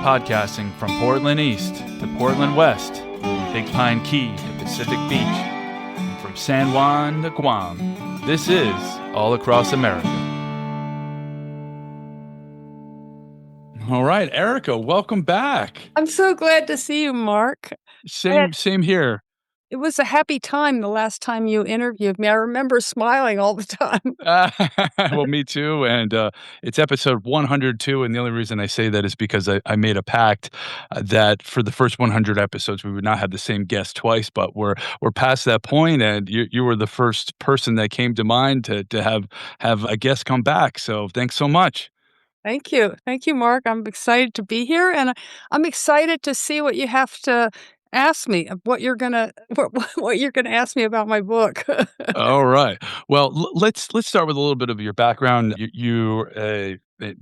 podcasting from Portland East to Portland West, from Big Pine Key to Pacific Beach, and from San Juan to Guam. This is All Across America. All right, Erica, welcome back. I'm so glad to see you, Mark. Same here. It was a happy time the last time you interviewed me. I remember smiling all the time. Well, me too. And it's episode 102. And the only reason I say that is because I made a pact that for the first 100 episodes, we would not have the same guest twice. But we're past that point, and you were the first person that came to mind to have a guest come back. So thanks so much. Thank you. Thank you, Mark. I'm excited to be here, and I'm excited to see what you have to ask me, what you're gonna ask me about my book. All right. Well, let's start with a little bit of your background. You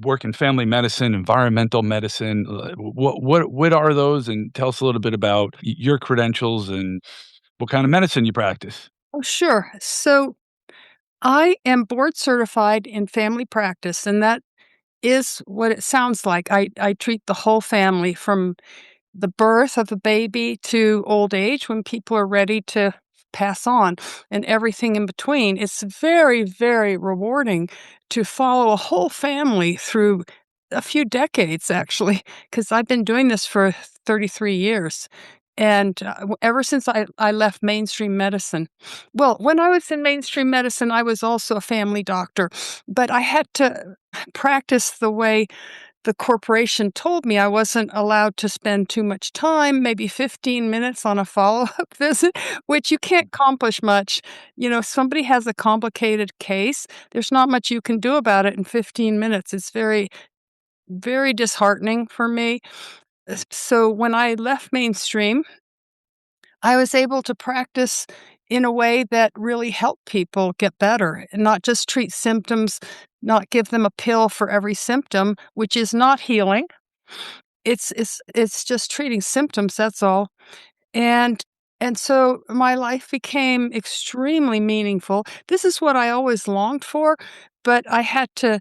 work in family medicine, environmental medicine. What are those? And tell us a little bit about your credentials and what kind of medicine you practice. Oh, sure. So I am board certified in family practice, and that is what it sounds like. I treat the whole family from the birth of a baby to old age when people are ready to pass on and everything in between. It's very, very rewarding to follow a whole family through a few decades, actually, because I've been doing this for 33 years. And ever since I left mainstream medicine, well, when I was in mainstream medicine, I was also a family doctor, but I had to practice the way the corporation told me. I wasn't allowed to spend too much time, maybe 15 minutes on a follow-up visit, which you can't accomplish much. You know, if somebody has a complicated case, there's not much you can do about it in 15 minutes. It's very, very disheartening for me. So when I left mainstream, I was able to practice in a way that really helped people get better and not just treat symptoms, not give them a pill for every symptom, which is not healing. It's just treating symptoms, that's all. And and so my life became extremely meaningful. This is what I always longed for, but I had to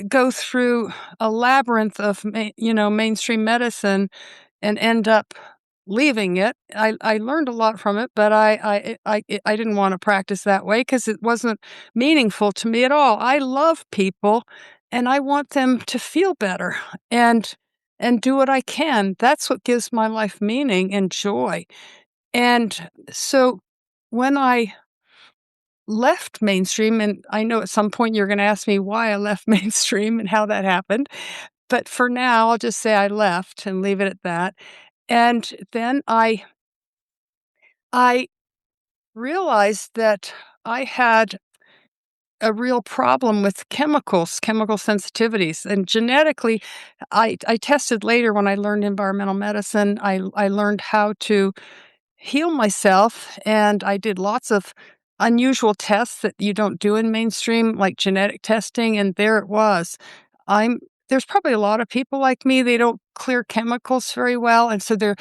go through a labyrinth of mainstream medicine and end up leaving it. I learned a lot from it, but I didn't want to practice that way because it wasn't meaningful to me at all. I love people, and I want them to feel better and do what I can. That's what gives my life meaning and joy. And so when I left mainstream, and I know at some point you're going to ask me why I left mainstream and how that happened, but for now, I'll just say I left and leave it at that. And then I realized that I had a real problem with chemical sensitivities, and genetically, I tested later when I learned environmental medicine. I learned how to heal myself, and I did lots of unusual tests that you don't do in mainstream, like genetic testing, and there it was. I'm There's probably a lot of people like me, they don't clear chemicals very well, and so they're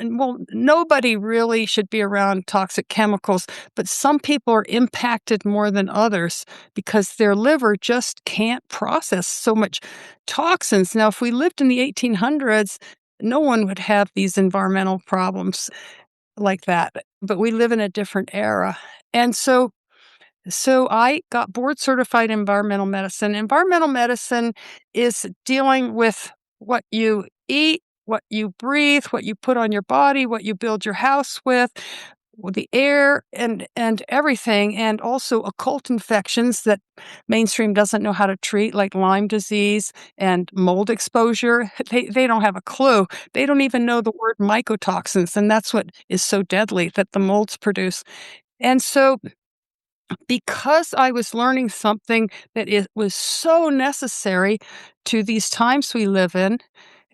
well, nobody really should be around toxic chemicals, but some people are impacted more than others because their liver just can't process so much toxins. Now, if we lived in the 1800s, no one would have these environmental problems like that, but we live in a different era. And so I got board certified in environmental medicine. Environmental medicine is dealing with what you eat, what you breathe, what you put on your body, what you build your house with the air and everything, and also occult infections that mainstream doesn't know how to treat, like Lyme disease and mold exposure. They don't have a clue. They don't even know the word mycotoxins, and that's what is so deadly that the molds produce. And so because I was learning something that was so necessary to these times we live in,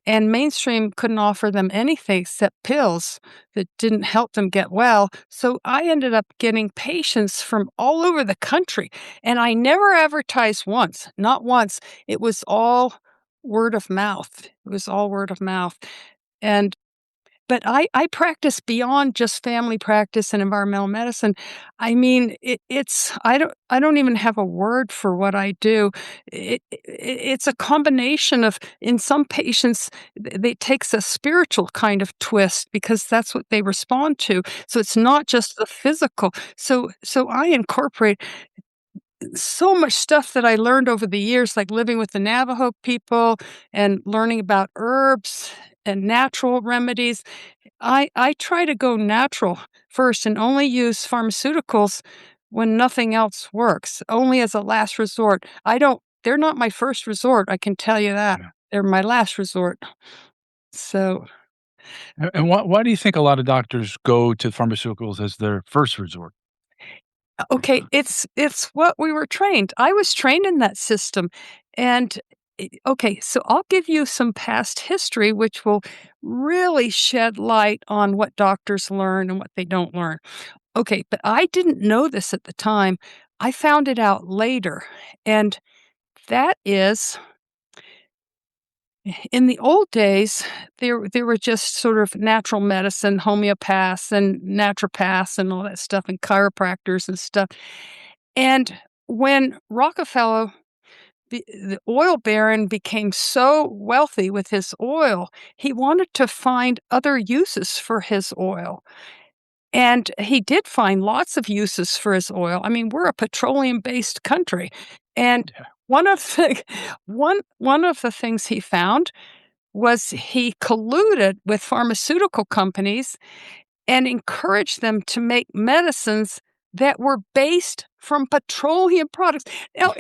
and mainstream couldn't offer them anything except pills that didn't help them get well. So I ended up getting patients from all over the country, and I never advertised once, not once. It was all word of mouth. It was all word of mouth. And but I practice beyond just family practice and environmental medicine. I mean, it's I don't even have a word for what I do. It's a combination of in some patients, it takes a spiritual kind of twist because that's what they respond to. So it's not just the physical. So I incorporate so much stuff that I learned over the years, like living with the Navajo people and learning about herbs and natural remedies. I try to go natural first and only use pharmaceuticals when nothing else works, only as a last resort. I don't they're not my first resort, I can tell you that. Yeah. They're my last resort. So, And why do you think a lot of doctors go to pharmaceuticals as their first resort? okay, it's what we were trained. I was trained in that system, and okay, so I'll give you some past history, which will really shed light on what doctors learn and what they don't learn. Okay, but I didn't know this at the time. I found it out later, and that is in the old days, there were just sort of natural medicine, homeopaths and naturopaths and all that stuff, and chiropractors and stuff. And when Rockefeller, the oil baron, became so wealthy with his oil, he wanted to find other uses for his oil. And he did find lots of uses for his oil. I mean, we're a petroleum-based country. And Yeah. one of the one of the things he found was he colluded with pharmaceutical companies and encouraged them to make medicines that were based from petroleum products. Now,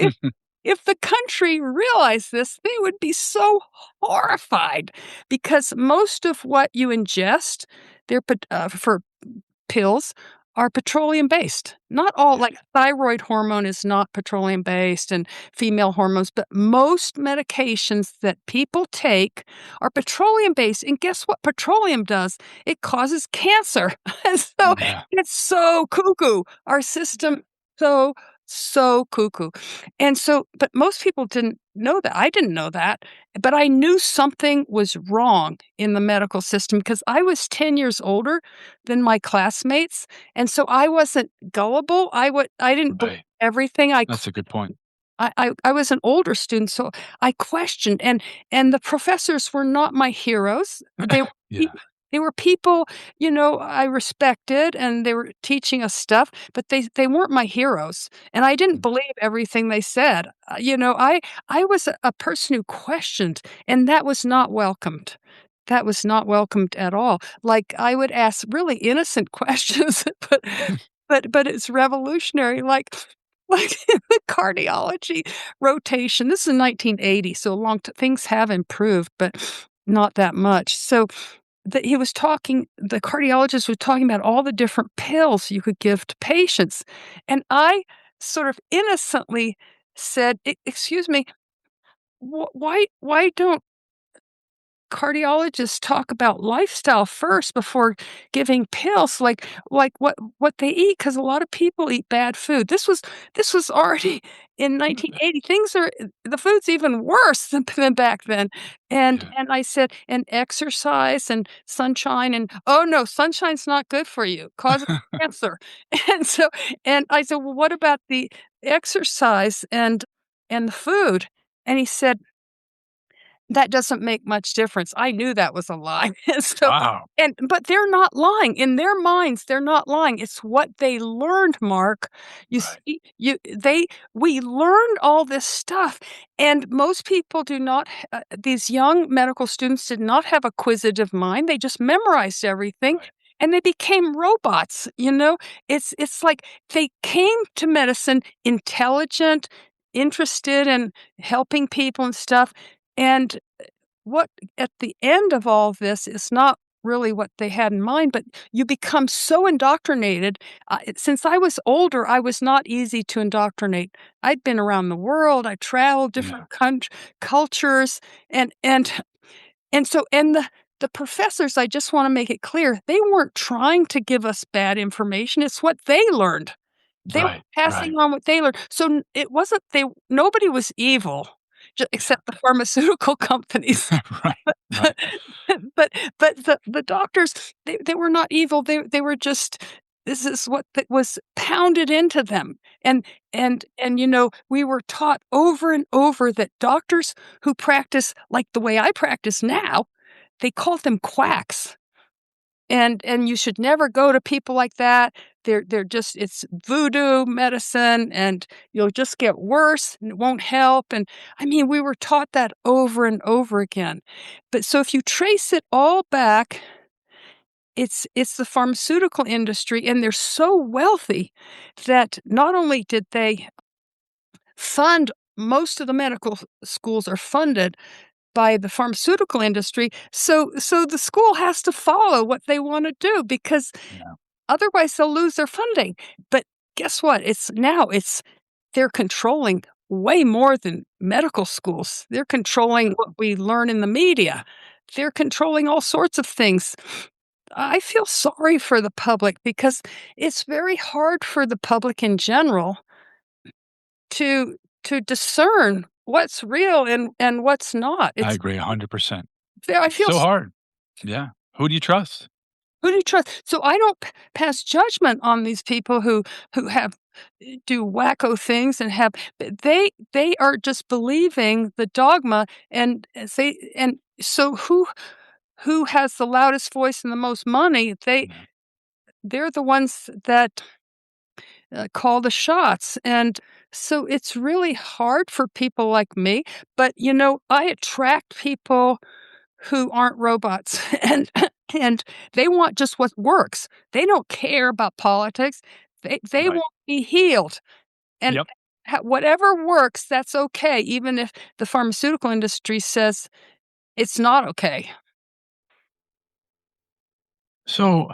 if the country realized this, they would be so horrified because most of what you ingest, for pills are petroleum based. Not all, Yeah. like thyroid hormone is not petroleum based and female hormones, but most medications that people take are petroleum based. And guess what petroleum does? It causes cancer. And so Yeah. it's so cuckoo. Our system so so cuckoo. And so but most people didn't know that. I didn't know that, but I knew something was wrong in the medical system because I was 10 years older than my classmates, and so I wasn't gullible. I didn't believe Right. everything. That's a good point. I was an older student, so I questioned, and the professors were not my heroes. They were Yeah. peop they were people, I respected, and they were teaching us stuff, but they weren't my heroes, and I didn't Mm. believe everything they said. I was a person who questioned, and that was not welcomed. That was not welcomed at all. Like, I would ask really innocent questions, but it's revolutionary, like the cardiology rotation. This is 1980, so a long t things have improved, but not that much. So, the cardiologist was talking about all the different pills you could give to patients, and I sort of innocently said, Excuse me, why don't cardiologists talk about lifestyle first before giving pills like what they eat because a lot of people eat bad food. This was already in 1980. Things are the food's even worse than back then. and Yeah. and I said, and exercise and sunshine, and oh no, sunshine's not good for you, causes cancer. and so and I said, well, what about the exercise and the food? And he said, that doesn't make much difference. I knew that was a lie. And so Wow. but they're not lying. In their minds, they're not lying. It's what they learned, Mark. You Right. see, we learned all this stuff, and most people do not these young medical students did not have acquisitive mind. They just memorized everything, Right. and they became robots. It's like they came to medicine intelligent, interested in helping people and stuff, and what at the end of all this is not really what they had in mind, but you become so indoctrinated. Since I was older, I was not easy to indoctrinate. I'd been around the world. I traveled Yeah. different cultures, and the professors. I just want to make it clear they weren't trying to give us bad information. It's what they learned. They were Right. passing Right. on what they learned. So it wasn't they. Nobody was evil, Yeah. except the pharmaceutical companies. Right. Right. But the doctors, they were not evil, they were just this is what that was pounded into them, and we were taught over and over that doctors who practice like the way I practice now, they called them quacks. And you should never go to people like that. They're just it's voodoo medicine, and you'll just get worse, and it won't help, and, I mean, we were taught that over and over again. But so if you trace it all back, it's the pharmaceutical industry, and they're so wealthy that not only did they fund most of the medical schools are funded by the pharmaceutical industry, so the school has to follow what they wanna do because Yeah, otherwise they'll lose their funding. But guess what? It's they're controlling way more than medical schools. They're controlling what we learn in the media. They're controlling all sorts of things. I feel sorry for the public because it's very hard for the public in general to discern what's real and what's not. I It's agree 100%. I It's feel so hard. Yeah. Who do you trust? who do you trust? So I don't pass judgment on these people who have do wacko things and have they are just believing the dogma and say and so who has the loudest voice and the most money? Yeah. They're the ones that call the shots, and so it's really hard for people like me. But I attract people who aren't robots and they want just what works. They don't care about politics. They Right. want to be healed and Yep. whatever works, that's okay, even if the pharmaceutical industry says it's not okay. So,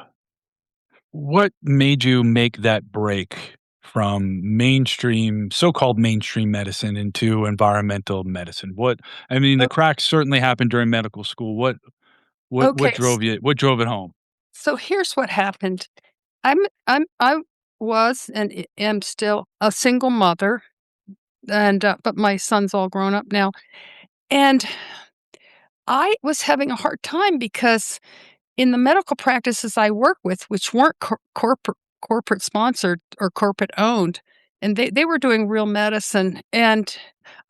what made you make that break from mainstream so-called mainstream medicine into environmental medicine? I mean, the O- cracks certainly happened during medical school. What Okay, what drove it home? so here's what happened. I was and am still a single mother, and but my son's all grown up now, and I was having a hard time because in the medical practices I work with, which weren't corporate sponsored or corporate owned, and they were doing real medicine, and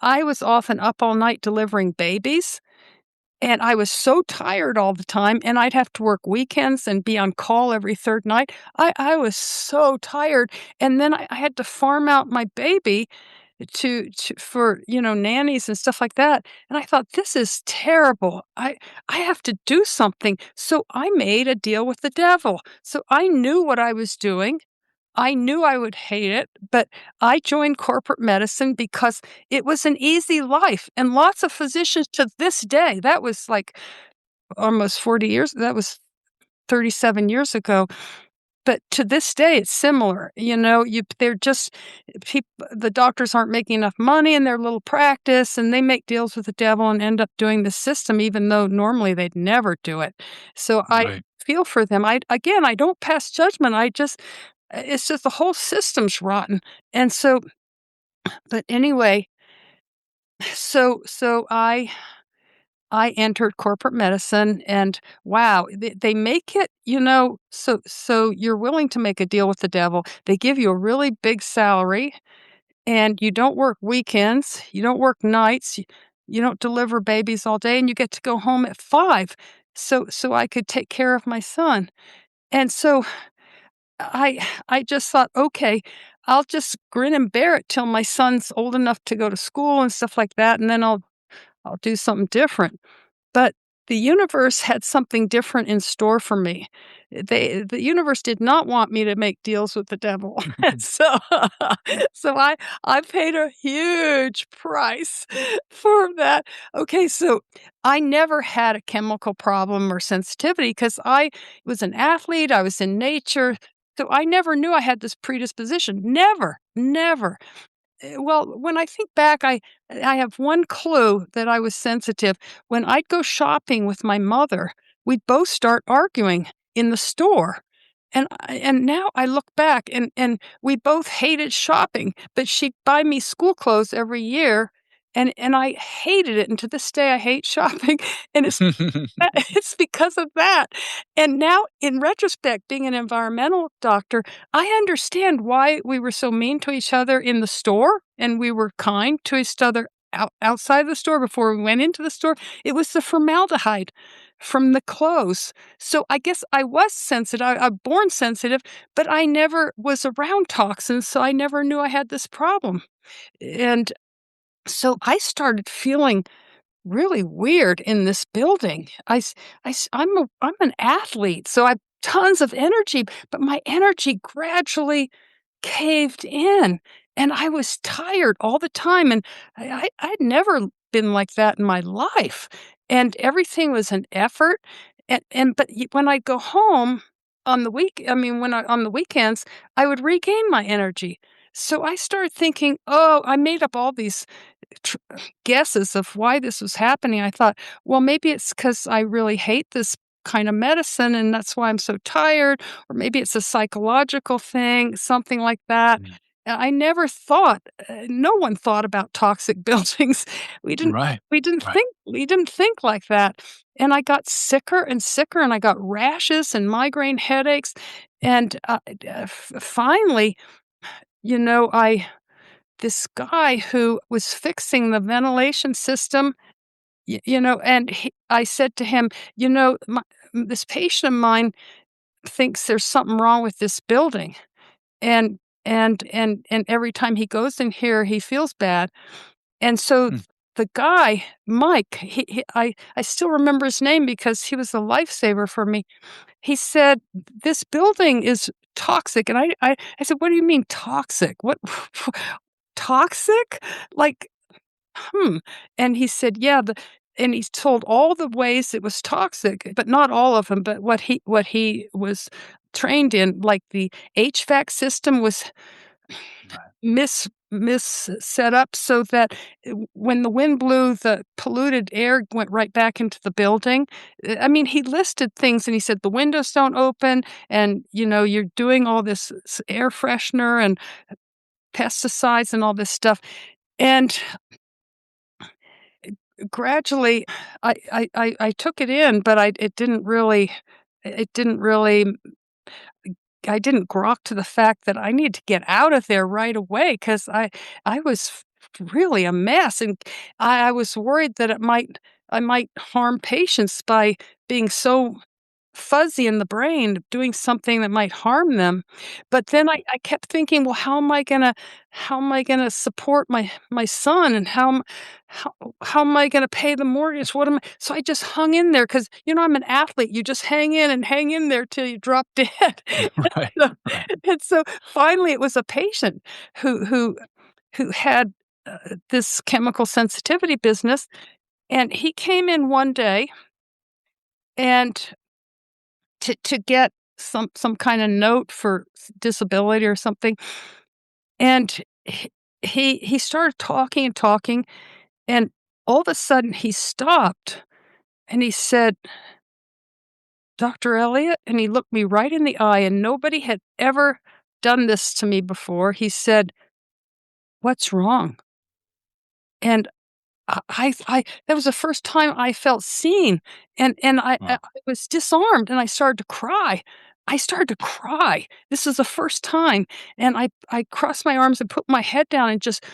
I was often up all night delivering babies, and I was so tired all the time, and I'd have to work weekends and be on call every 3rd night. I was so tired, and then I had to farm out my baby to for, nannies and stuff like that, and I thought, "This is terrible. I have to do something." So I made a deal with the devil. So I knew what I was doing. I knew I would hate it, but I joined corporate medicine because it was an easy life, and lots of physicians to this day that was, like, almost 40 years that was 37 years ago, but to this day, it's similar, they're just peop the doctors aren't making enough money in their little practice, and they make deals with the devil and end up doing the system even though normally they'd never do it. So I Right. feel for them. I don't pass judgment, it's just the whole system's rotten, and so but anyway, so I entered corporate medicine and wow, they make it, so you're willing to make a deal with the devil. They give you a really big salary and you don't work weekends, you don't work nights, you don't deliver babies all day and you get to go home at 5. So I could take care of my son. And so I just thought, okay, I'll just grin and bear it till my son's old enough to go to school and stuff like that, and then I'll do something different. But the universe had something different in store for me. The universe did not want me to make deals with the devil. So so I paid a huge price for that. Okay, so I never had a chemical problem or sensitivity because I was an athlete, I was in nature, so I never knew I had this predisposition. Never, never. Well, when I think back, I have one clue that I was sensitive. When I'd go shopping with my mother, we'd both start arguing in the store. And now I look back and we both hated shopping, but she'd buy me school clothes every year and I hated it, and to this day, I hate shopping, and it's because of that, and now, in retrospect, being an environmental doctor, I understand why we were so mean to each other in the store, and we were kind to each other outside the store before we went into the store. It was the formaldehyde from the clothes. So I guess I was sensitive. I'm born sensitive, but I never was around toxins, so I never knew I had this problem. And so I started feeling really weird in this building. I'm an athlete, so I've tons of energy, but my energy gradually caved in, and I was tired all the time, and I'd never been like that in my life, and everything was an effort, and but y when I go home on the on the weekends, I would regain my energy. So I started thinking, "Oh," I made up all these tr guesses of why this was happening. I thought, "Well, maybe it's because I really hate this kind of medicine, and that's why I'm so tired, or maybe it's a psychological thing," something like that. Mm. I never thought no one thought about toxic buildings. We didn't Right. Right. we didn't think like that, and I got sicker and sicker, and I got rashes and migraine headaches, and, finally, you know, I this guy who was fixing the ventilation system, and I said to him, this patient of mine thinks there's something wrong with this building, and and every time he goes in here, he feels bad." And so Mm. the guy, Mike, I still remember his name because he was a lifesaver for me. He said, "This building is toxic," and I said, "What do you mean toxic? What toxic? Like, hmm." And he said, "Yeah, and he's told all the ways it was toxic, but not all of them, but what he was trained in, like the HVAC system was Right. mis set up so that when the wind blew, the polluted air went right back into the building. I mean, he listed things and he said the windows don't open, and you're doing all this air freshener and pesticides and all this stuff. And gradually, I took it in, but it didn't really I didn't grok to the fact that I need to get out of there right away because I was really a mess, and I was worried that I might harm patients by being so fuzzy in the brain, doing something that might harm them. But then I kept thinking, well, how am I gonna support my son, and how how am I gonna pay the mortgage? What am I So I just hung in there because I'm an athlete. You just hang in and hang in there till you drop dead. Right. So Right. and so finally it was a patient who who who had this chemical sensitivity business, and he came in one day and to get some kinda note for disability or something, and he started talking and talking, and all of a sudden he stopped, and he said, "Dr. Elliott," and he looked me right in the eye, and nobody had ever done this to me before. He said, "What's wrong?" And I that was the first time I felt seen, and I Wow. was disarmed, and I started to cry. I started to cry. This is the first time, and I crossed my arms and put my head down, and just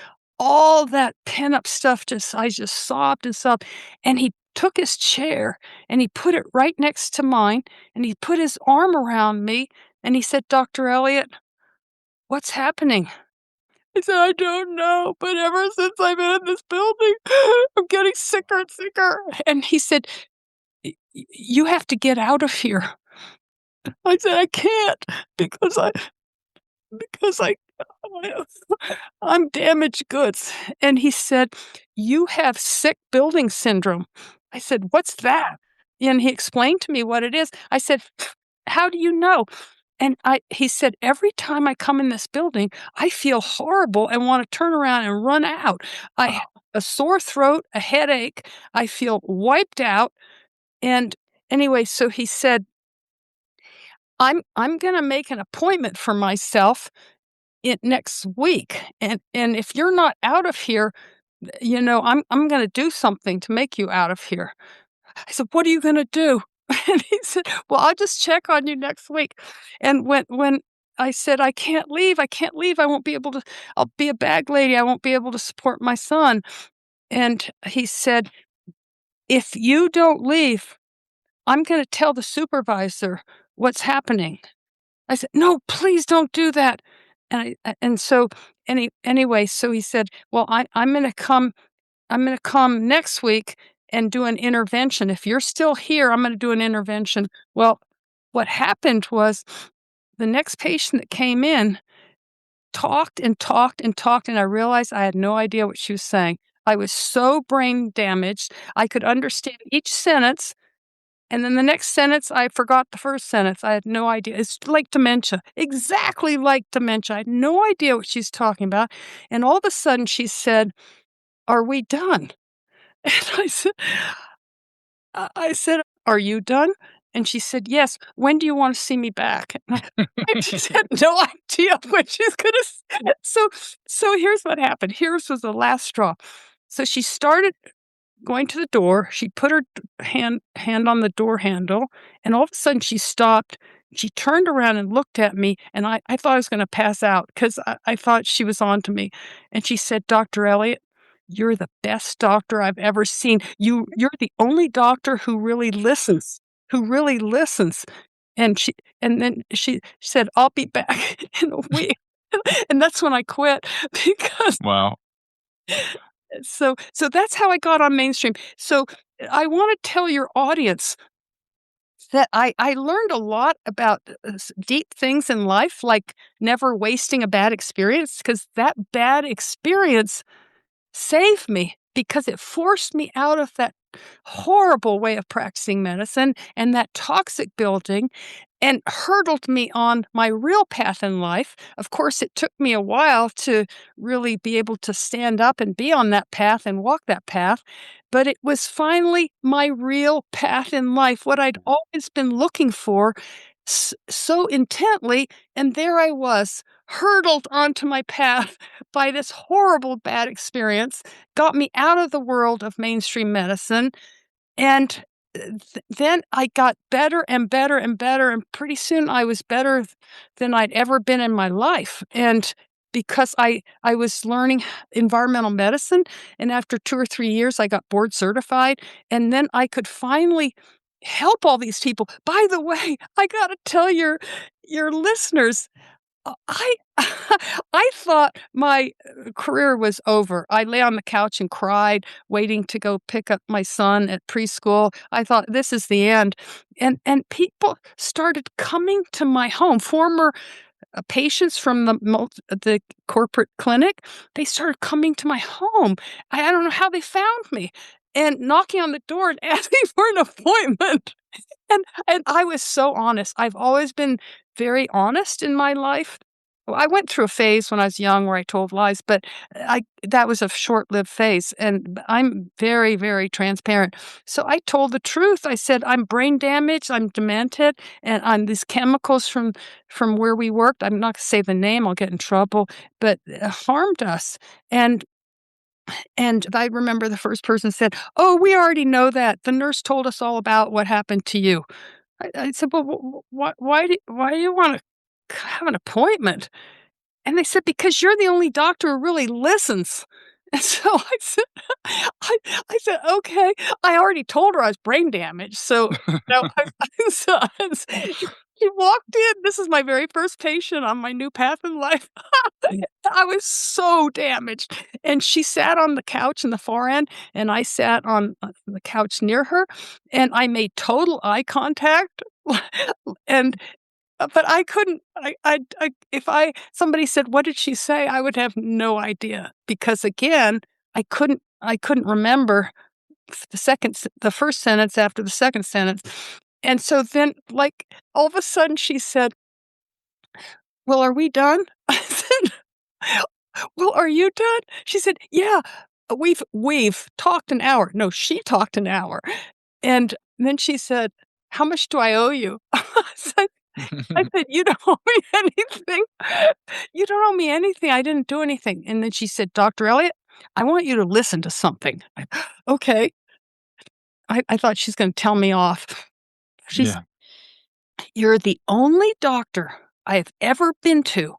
all that pent-up stuff, I just sobbed and sobbed, and he took his chair, and he put it right next to mine, and he put his arm around me, and he said, "Dr. Elliott, what's happening?" I said, "I don't know, but ever since I've been in this building, I'm getting sicker and sicker." And he said, You have to get out of here." I said, "I can't because because I I'm damaged goods." And he said, "You have sick building syndrome." I said, "What's that?" And he explained to me what it is. I said, "How do you know?" And he said, "Every time I come in this building, I feel horrible and wanna turn around and run out. I have Wow. a sore throat, a headache, I feel wiped out." And anyway, so he said, I'm gonna make an appointment for myself next week, and if you're not out of here, I'm gonna do something to make you out of here." I said, "What are you gonna do?" And he said, "Well, I'll just check on you next week." And when I said, I can't leave, I won't be able to I'll be a bag lady, I won't be able to support my son." And he said, "If you don't leave, I'm gonna tell the supervisor what's happening." I said, "No, please don't do that." And so anyway, so he said, "Well, I'm gonna come next week and do an intervention. If you're still here, I'm gonna do an intervention." Well, what happened was the next patient that came in talked and talked and talked, and I realized I had no idea what she was saying. I was so brain damaged, I could understand each sentence, and then the next sentence, I forgot the first sentence. I had no idea. It's like dementia, exactly like dementia. I had no idea what she's talking about, and all of a sudden she said, "Are we done?" And I said, "Are you done?" And she said, "Yes. When do you wanna see me back?" I just had no idea what she's gonna say. So here's what happened. Here's was the last straw. So she started going to the door. She put her hand on the door handle, and all of a sudden she stopped. She turned around and looked at me, and I thought I was gonna pass out 'cause I thought she was on to me. And she said, "Dr. Elliott, you're the best doctor I've ever seen. You're the only doctor who really listens, who really listens." And then she said, "I'll be back in a week." And that's when I quit because Wow. so that's how I got on mainstream. So I wanna tell your audience that I learned a lot about, deep things in life, like never wasting a bad experience, because that bad experience saved me because it forced me out of that horrible way of practicing medicine and that toxic building and hurdled me on my real path in life. Of course, it took me a while to really be able to stand up and be on that path and walk that path, but it was finally my real path in life, what I'd always been looking for so intently. And there I was, hurdled onto my path by this horrible bad experience, got me out of the world of mainstream medicine, and, then I got better and better and better, and pretty soon I was better than I'd ever been in my life, and because I was learning environmental medicine, and after 2 or 3 years, I got board certified, and then I could finally help all these people. By the way, I gotta tell your listeners, I I thought my, career was over. I lay on the couch and cried, waiting to go pick up my son at preschool. I thought, "This is the end." And people started coming to my home, former, patients from the corporate clinic, they started coming to my home. I don't know how they found me, and knocking on the door and asking for an appointment. And I was so honest. I've always been very honest in my life. Well, I went through a phase when I was young where I told lies, but I that was a short-lived phase, and I'm very, very transparent. So I told the truth. I said, "I'm brain damaged, I'm demented, and I'm these chemicals from where we worked," I'm not gonna say the name, I'll get in trouble, but, harmed us. And and I remember the first person said, "Oh, we already know that. The nurse told us all about what happened to you." I said, "Well, why do you wanna have an appointment?" And they said, "Because you're the only doctor who really listens." And so I I said, "Okay." I already told her I was brain damaged, so, so she walked in, this is my very first patient on my new path in life. I was so damaged, and she sat on the couch in the far end, and I sat on, the couch near her, and I made total eye contact, and but I couldn't I if I somebody said, "What did she say?" I would have no idea because, again, I couldn't remember the first sentence after the second sentence, and so then, like, all of a sudden she said, "Well, are we done?" I said, "Well, are you done?" She said, "Yeah, we've talked an hour." No, she talked an hour, and then she said, "How much do I owe you?" I said, "You don't owe me anything. You don't owe me anything. I didn't do anything." And then she said, "Dr. Elliott, I want you to listen to something." "Okay." I thought she's gonna tell me off. She's Yeah. "You're the only doctor I have ever been to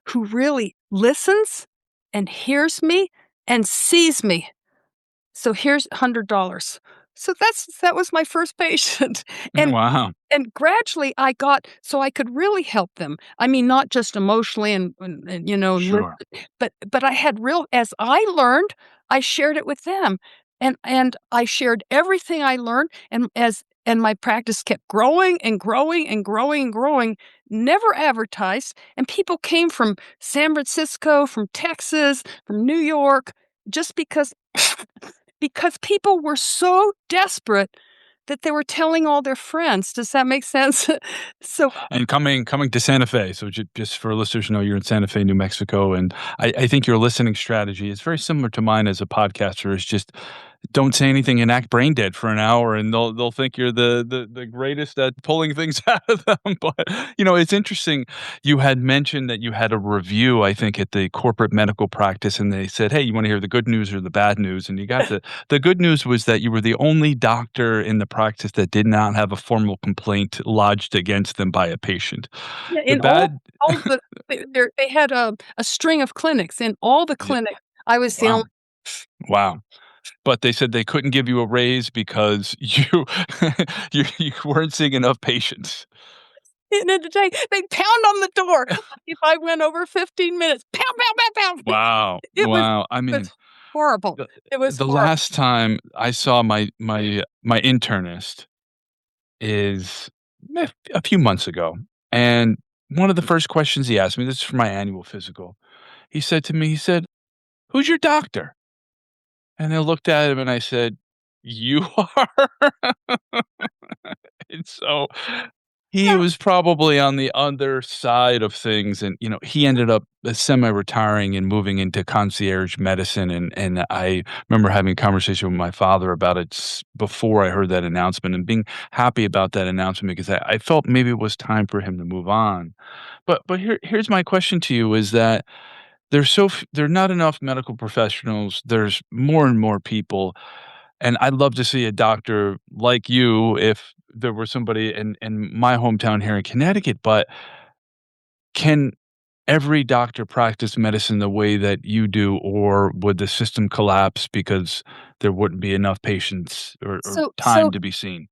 who really listens and hears me and sees me. So here's $100." So that was my first patient, and Wow. gradually I got so I could really help them. I mean, not just emotionally and, Sure. but I had real as I learned, I shared it with them, and I shared everything I learned, and my practice kept growing and growing and growing and growing, never advertised, and people came from San Francisco, from Texas, from New York, just because because people were so desperate that they were telling all their friends. Does that make sense? So And coming to Santa Fe, so just for listeners to know, you're in Santa Fe, New Mexico, and I think your listening strategy is very similar to mine as a podcaster. Is just don't say anything and act brain dead for an hour, and they'll think you're the greatest at pulling things out of them. But it's interesting. You had mentioned that you had a review, I think, at the corporate medical practice, and they said, "Hey, you want to hear the good news or the bad news?" And you got the good news was that you were the only doctor in the practice that did not have a formal complaint lodged against them by a patient. yeah, The in bad all of the they had a string of clinics. In all the Yeah, clinics, I was the wow, only wow. But they said they couldn't give you a raise because you weren't seeing enough patients. end of the day, they'd pound on the door if I went over 15 minutes. Pound, pound, pound, pound. Wow, It was wow. I it was mean, horrible. the It was the horrible. last time I saw my internist is a few months ago, and one of the first questions he asked me, this is for my annual physical, he said to me, he said, "Who's your doctor?" And I looked at him and I said, "You are?" And so he Yeah. was probably on the other side of things, and he ended up semi-retiring and moving into concierge medicine, and I remember having a conversation with my father about it before I heard that announcement and being happy about that announcement because I felt maybe it was time for him to move on. But here's my question to you is that there are not enough medical professionals. There's more and more people, and I'd love to see a doctor like you if there were somebody in my hometown here in Connecticut, but can every doctor practice medicine the way that you do, or would the system collapse because there wouldn't be enough patients or time So to be seen?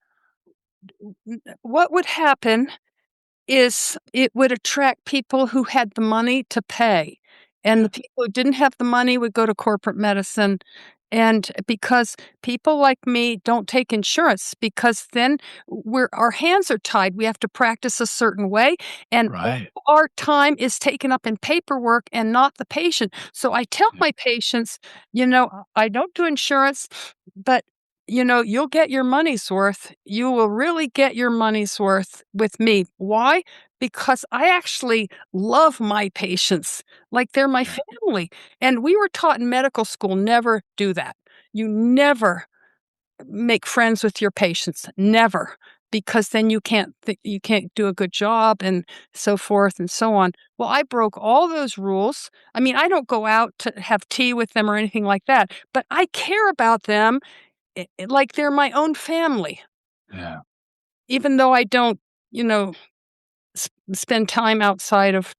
what would happen is it would attract people who had the money to pay, and Yeah, the people who didn't have the money would go to corporate medicine, and because people like me don't take insurance because then our hands are tied, we have to practice a certain way, and all right. our time is taken up in paperwork and not the patient. So I tell Yeah, my patients, "I don't do insurance, but you'll get your money's worth. You will really get your money's worth with me." Why? Because I actually love my patients like they're my yeah, family. And we were taught in medical school never do that. You never make friends with your patients. Never. Because then you can't do a good job and so forth and so on. Well, I broke all those rules. I mean, I don't go out to have tea with them or anything like that, but I care about them like they're my own family, yeah. even though I don't, you know, spend time outside of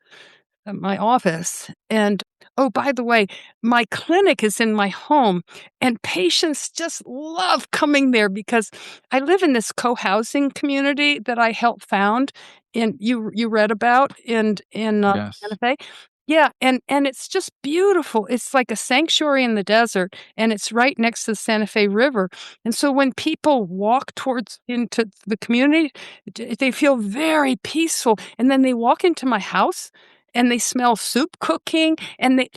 my office. And oh, by the way, my clinic is in my home, and patients just love coming there because I live in this co-housing community that I helped found. And you read about in Santa Yes. Fe. Yeah, and it's just beautiful. It's like a sanctuary in the desert, and it's right next to the Santa Fe River. And so when people walk towards into the community, they feel very peaceful. And then they walk into my house and they smell soup cooking, and they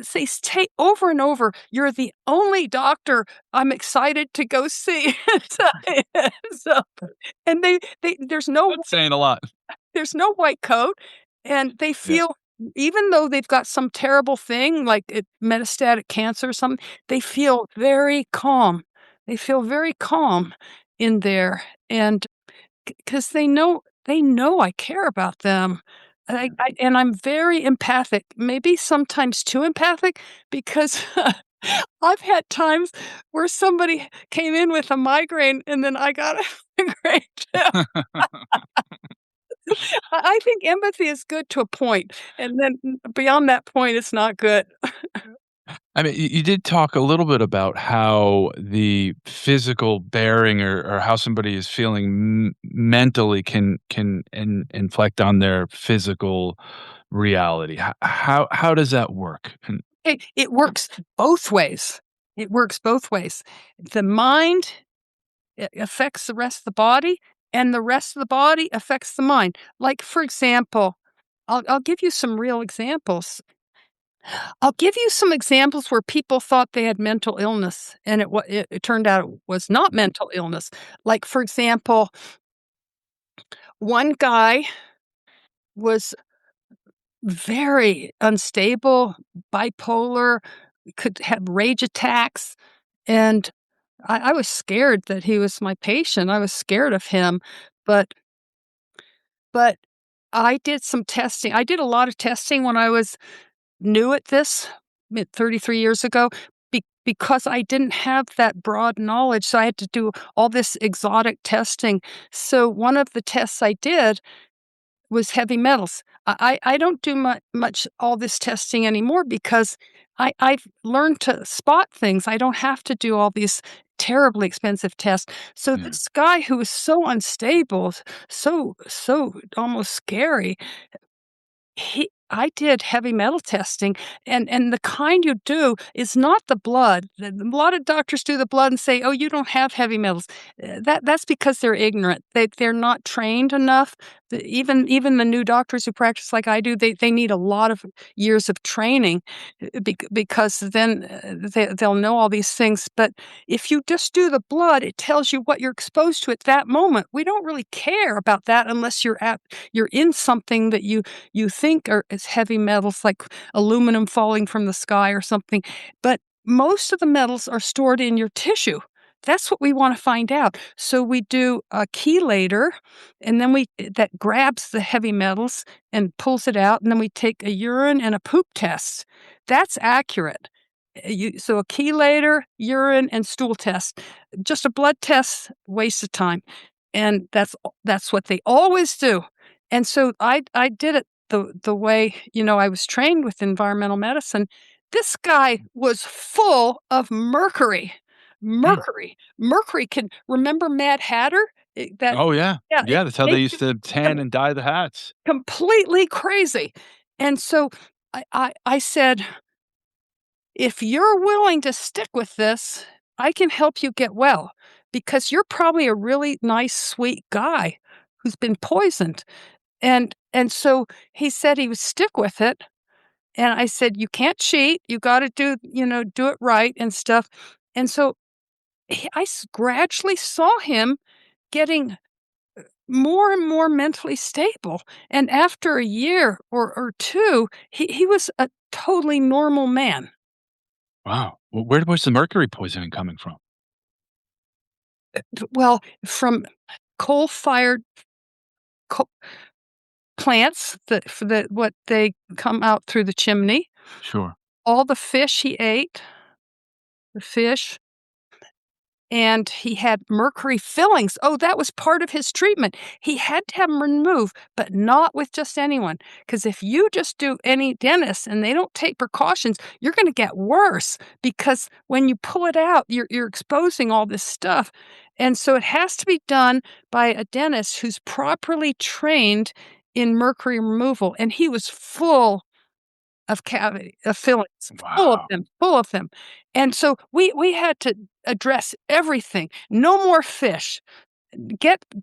say over and over, "You're the only doctor I'm excited to go see." So so and That's saying a lot. there's no white coat, and they Yeah, feel even though they've got some terrible thing like metastatic cancer or something, they feel very calm. They feel very calm in there, and because they know I care about them. And I'm very empathic, maybe sometimes too empathic because I've had times where somebody came in with a migraine and then I got a migraine too. I think empathy is good to a point, and then beyond that point, it's not good. I mean, you did talk a little bit about how the physical bearing or how somebody is feeling mentally can inflect on their physical reality. How does that work? And It works both ways. It works both ways. The mind affects the rest of the body, and the rest of the body affects the mind. Like, for example, I'll give you some real examples. I'll give you some examples where people thought they had mental illness, and it turned out it was not mental illness. Like, for example, one guy was very unstable, bipolar, could have rage attacks, and I was scared that he was my patient. I was scared of him, but but I did some testing. I did a lot of testing when I was new at this, 33 years ago, because I didn't have that broad knowledge, so I had to do all this exotic testing. So one of the tests I did was heavy metals. I don't do much all this testing anymore because I've learned to spot things. I don't have to do all these terribly expensive tests. So yeah, this guy who was so unstable, so almost scary, I did heavy metal testing, and the kind you do is not the blood. A lot of doctors do the blood and say, "Oh, you don't have heavy metals." That's because they're ignorant. They're not trained enough. Even the new doctors who practice like I do, they need a lot of years of training, because then they'll know all these things. But if you just do the blood, it tells you what you're exposed to at that moment. We don't really care about that unless you're in something that you think are is heavy metals like aluminum falling from the sky or something, but most of the metals are stored in your tissue. That's what we want to find out. So we do a chelator, and then we that grabs the heavy metals and pulls it out, and then we take a urine and a poop test. That's accurate. So a chelator, urine, and stool test. Just a blood test, waste of time, and that's what they always do. And so I did it the way, I was trained with environmental medicine. This guy was full of mercury. mm. Mercury can remember Mad Hatter? That Oh yeah, yeah, it yeah. That's how they makes used you to tan com and dye the hats. completely crazy. And so I said, "If you're willing to stick with this, I can help you get well, because you're probably a really nice, sweet guy who's been poisoned." And so he said he would stick with it, and I said, "You can't cheat, you gotta do it right and stuff." And so gradually saw him getting more and more mentally stable, and after a year or 2, he was a totally normal man. Wow. Where was the mercury poisoning coming from? Well, from coal-fired co plants that for the what they come out through the chimney, Sure. all the fish he ate, the fish, and he had mercury fillings. Oh, that was part of his treatment. He had to have them removed, but not with just anyone. Because if you just do any dentist and they don't take precautions, you're going to get worse. Because when you pull it out, you're exposing all this stuff, and so it has to be done by a dentist who's properly trained in mercury removal. And he was full of fillings, Wow. full of them, and so we had to address everything. No more fish.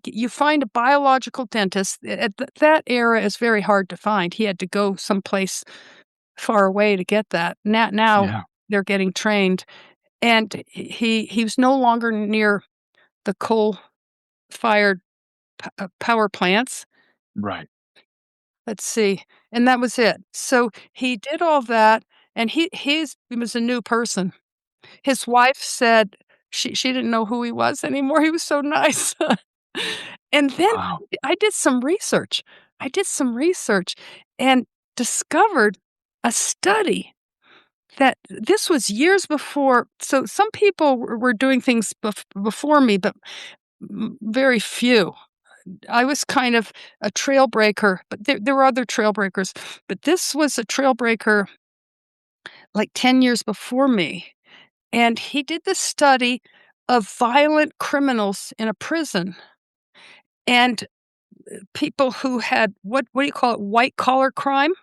You find a biological dentist. At that era is very hard to find. He had to go someplace far away to get that. Now Yeah. they're getting trained, and he was no longer near the coal-fired power plants. Right. Let's see, and that was it. So he did all that, and he was a new person. His wife said she didn't know who he was anymore, he was so nice. And then Wow. I did some research. I did some research and discovered a study that this was years before. So some people were doing things before me, but very few. I was kind of a trailbreaker, but there were other trailbreakers. But this was a trailbreaker like 10 years before me. And he did this study of violent criminals in a prison and people who had what do you call it? White collar crime.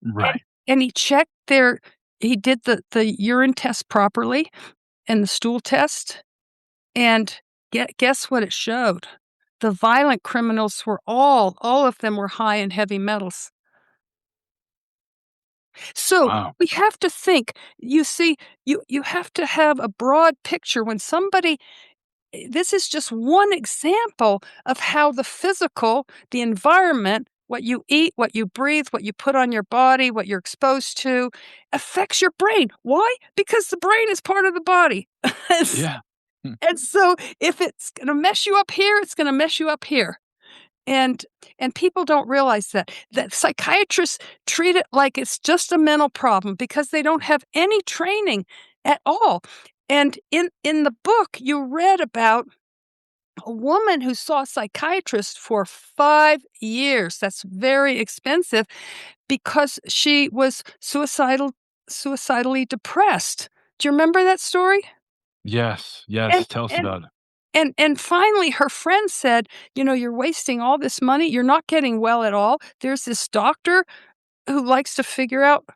And Right. and he did the urine test properly and the stool test, and guess what it showed? The violent criminals were all of them were high in heavy metals. So, Wow. we have to think, you see, you have to have a broad picture when somebody this is just one example of how the physical, the environment, what you eat, what you breathe, what you put on your body, what you're exposed to, affects your brain. Why? Because the brain is part of the body. And s Yeah. Hmm. and so if it's gonna mess you up here, it's gonna mess you up here. And and people don't realize that psychiatrists treat it like it's just a mental problem because they don't have any training at all. And in the book, you read about a woman who saw a psychiatrist for 5 years. That's very expensive because she was suicidally depressed. Do you remember that story? Yes, And yes, tell us and about it. and finally, her friend said, "You know, you're wasting all this money. You're not getting well at all. There's this doctor who likes to figure out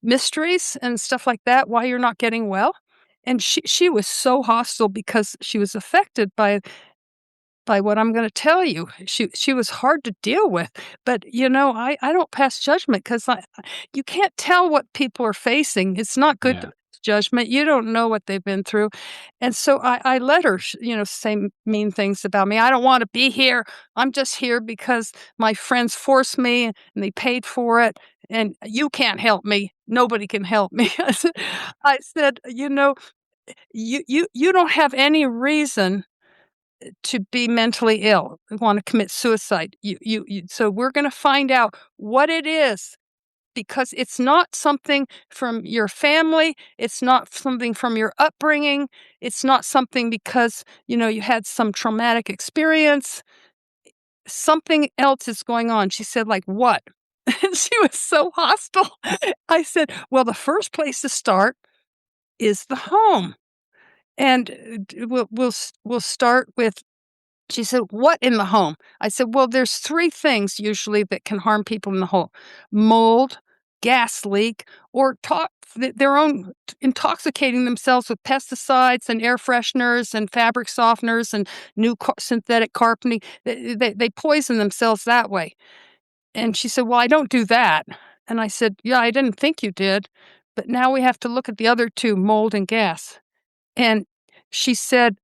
mysteries and stuff like that, why you're not getting well." And she was so hostile because she was affected by what I'm gonna tell you. She was hard to deal with, but, I don't pass judgment 'cause you can't tell what people are facing. It's not good to Yeah, pass judgment. You don't know what they've been through, and so I let her say mean things about me. "I don't wanna be here. I'm just here because my friends forced me and they paid for it, and you can't help me. Nobody can help me." I said, you don't have any reason to be mentally ill, want to commit suicide. So we're going to find out what it is because it's not something from your family. It's not something from your upbringing. It's not something because, you had some traumatic experience. Something else is going on. She said, like, what? And she was so hostile. I said, well, the first place to start is the home. And we'll start with she said, "What in the home?" I said, "Well, there's 3 things usually that can harm people in the home: mold, gas leak, or their own intoxicating themselves with pesticides and air fresheners and fabric softeners and new synthetic carpeting. They poison themselves that way." And she said, "Well, I don't do that." And I said, "Yeah, I didn't think you did, but now we have to look at the other 2, mold and gas." And she said,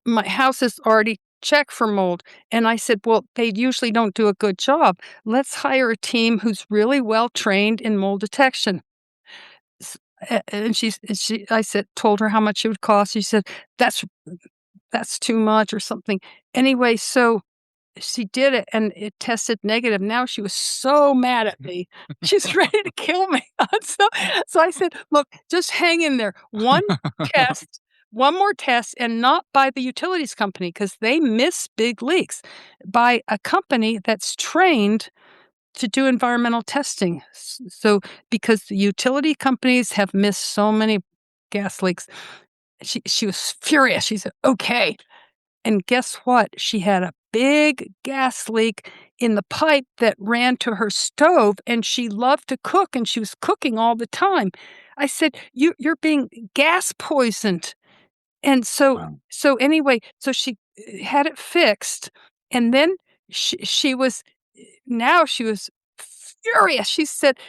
my house is already checked for mold." And I said, "Well, they usually don't do a good job. Let's hire a team who's really well trained in mold detection." S- and I said, told her how much it would cost. She said, "That's that's too much," or something. Anyway, so she did it and it tested negative. Now she was so mad at me. She's ready to kill me. So I said, "Look, just hang in there. Test, one more test, and not by the utilities company because they miss big leaks. By a company that's trained to do environmental testing." So because the utility companies have missed so many gas leaks, she was furious. She said, "Okay." And guess what? She had a big gas leak in the pipe that ran to her stove, and she loved to cook, and she was cooking all the time. I said, You're being gas poisoned." And wow. anyway, so she had it fixed, and then she was now she was furious.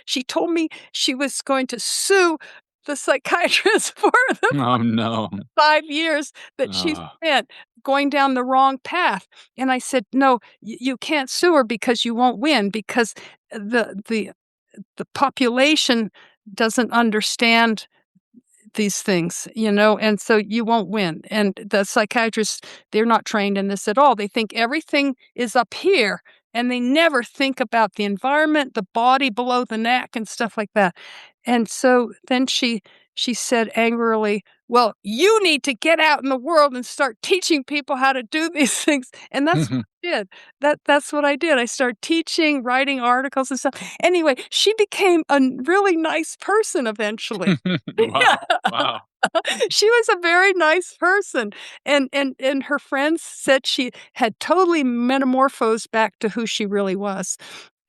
She told me she was going to sue the psychiatrist for the Oh, no. 5 years that she Oh, spent going down the wrong path. And I said, "No, you can't sue her because you won't win because the the population doesn't understand these things, and so you won't win. And the psychiatrists, they're not trained in this at all. They think everything is up here, and they never think about the environment, the body below the neck, and stuff like that. And so then she said angrily, "Well, you need to get out in the world and start teaching people how to do these things." And that's what I did. That's what I did. I started teaching, writing articles and stuff. Anyway, she became a really nice person eventually. Wow, wow. She was a very nice person, and her friends said she had totally metamorphosed back to who she really was.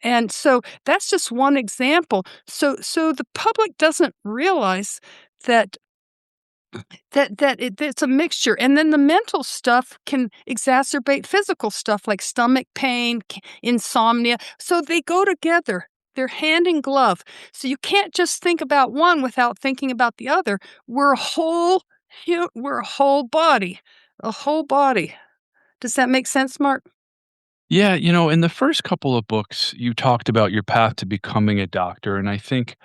And so that's just one example. So the public doesn't realize that it's a mixture, and then the mental stuff can exacerbate physical stuff like stomach pain, insomnia, so they go together. They're hand in glove. So you can't just think about one without thinking about the other. We're a whole body, a whole body. Does that make sense, Mark? Yeah, in the first couple of books, you talked about your path to becoming a doctor, and I think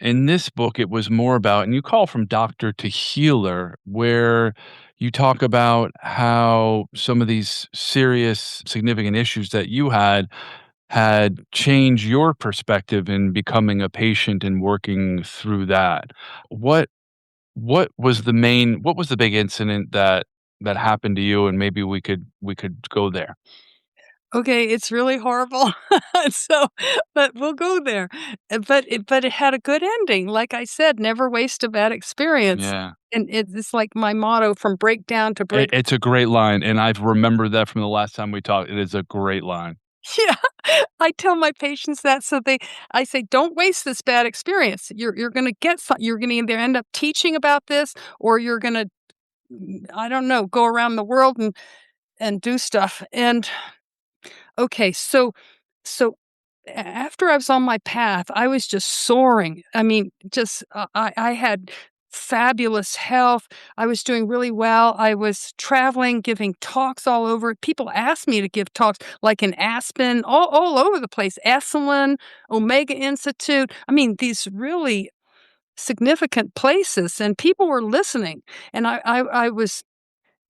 in this book, it was more about, and you call from doctor to healer, where you talk about how some of these serious, significant issues that you had changed your perspective in becoming a patient and working through that. What what was the big incident that happened to you, and maybe we could go there? Okay, it's really horrible. So, but we'll go there. But it had a good ending. Like I said, never waste a bad experience. Yeah. And it's like my motto, from breakdown to It's a great line, and I've remembered that from the last time we talked. It is a great line. Yeah. I tell my patients that, so I say, "Don't waste this bad experience. You're gonna get some you're gonna either end up teaching about this, or you're gonna, I don't know, go around the world and do stuff." And okay, so after I was on my path, I was just soaring. I mean, just I had fabulous health. I was doing really well. I was traveling, giving talks all over. People asked me to give talks, like in Aspen, all over the place. Esalen, Omega Institute. I mean, these really significant places, and people were listening. And I was,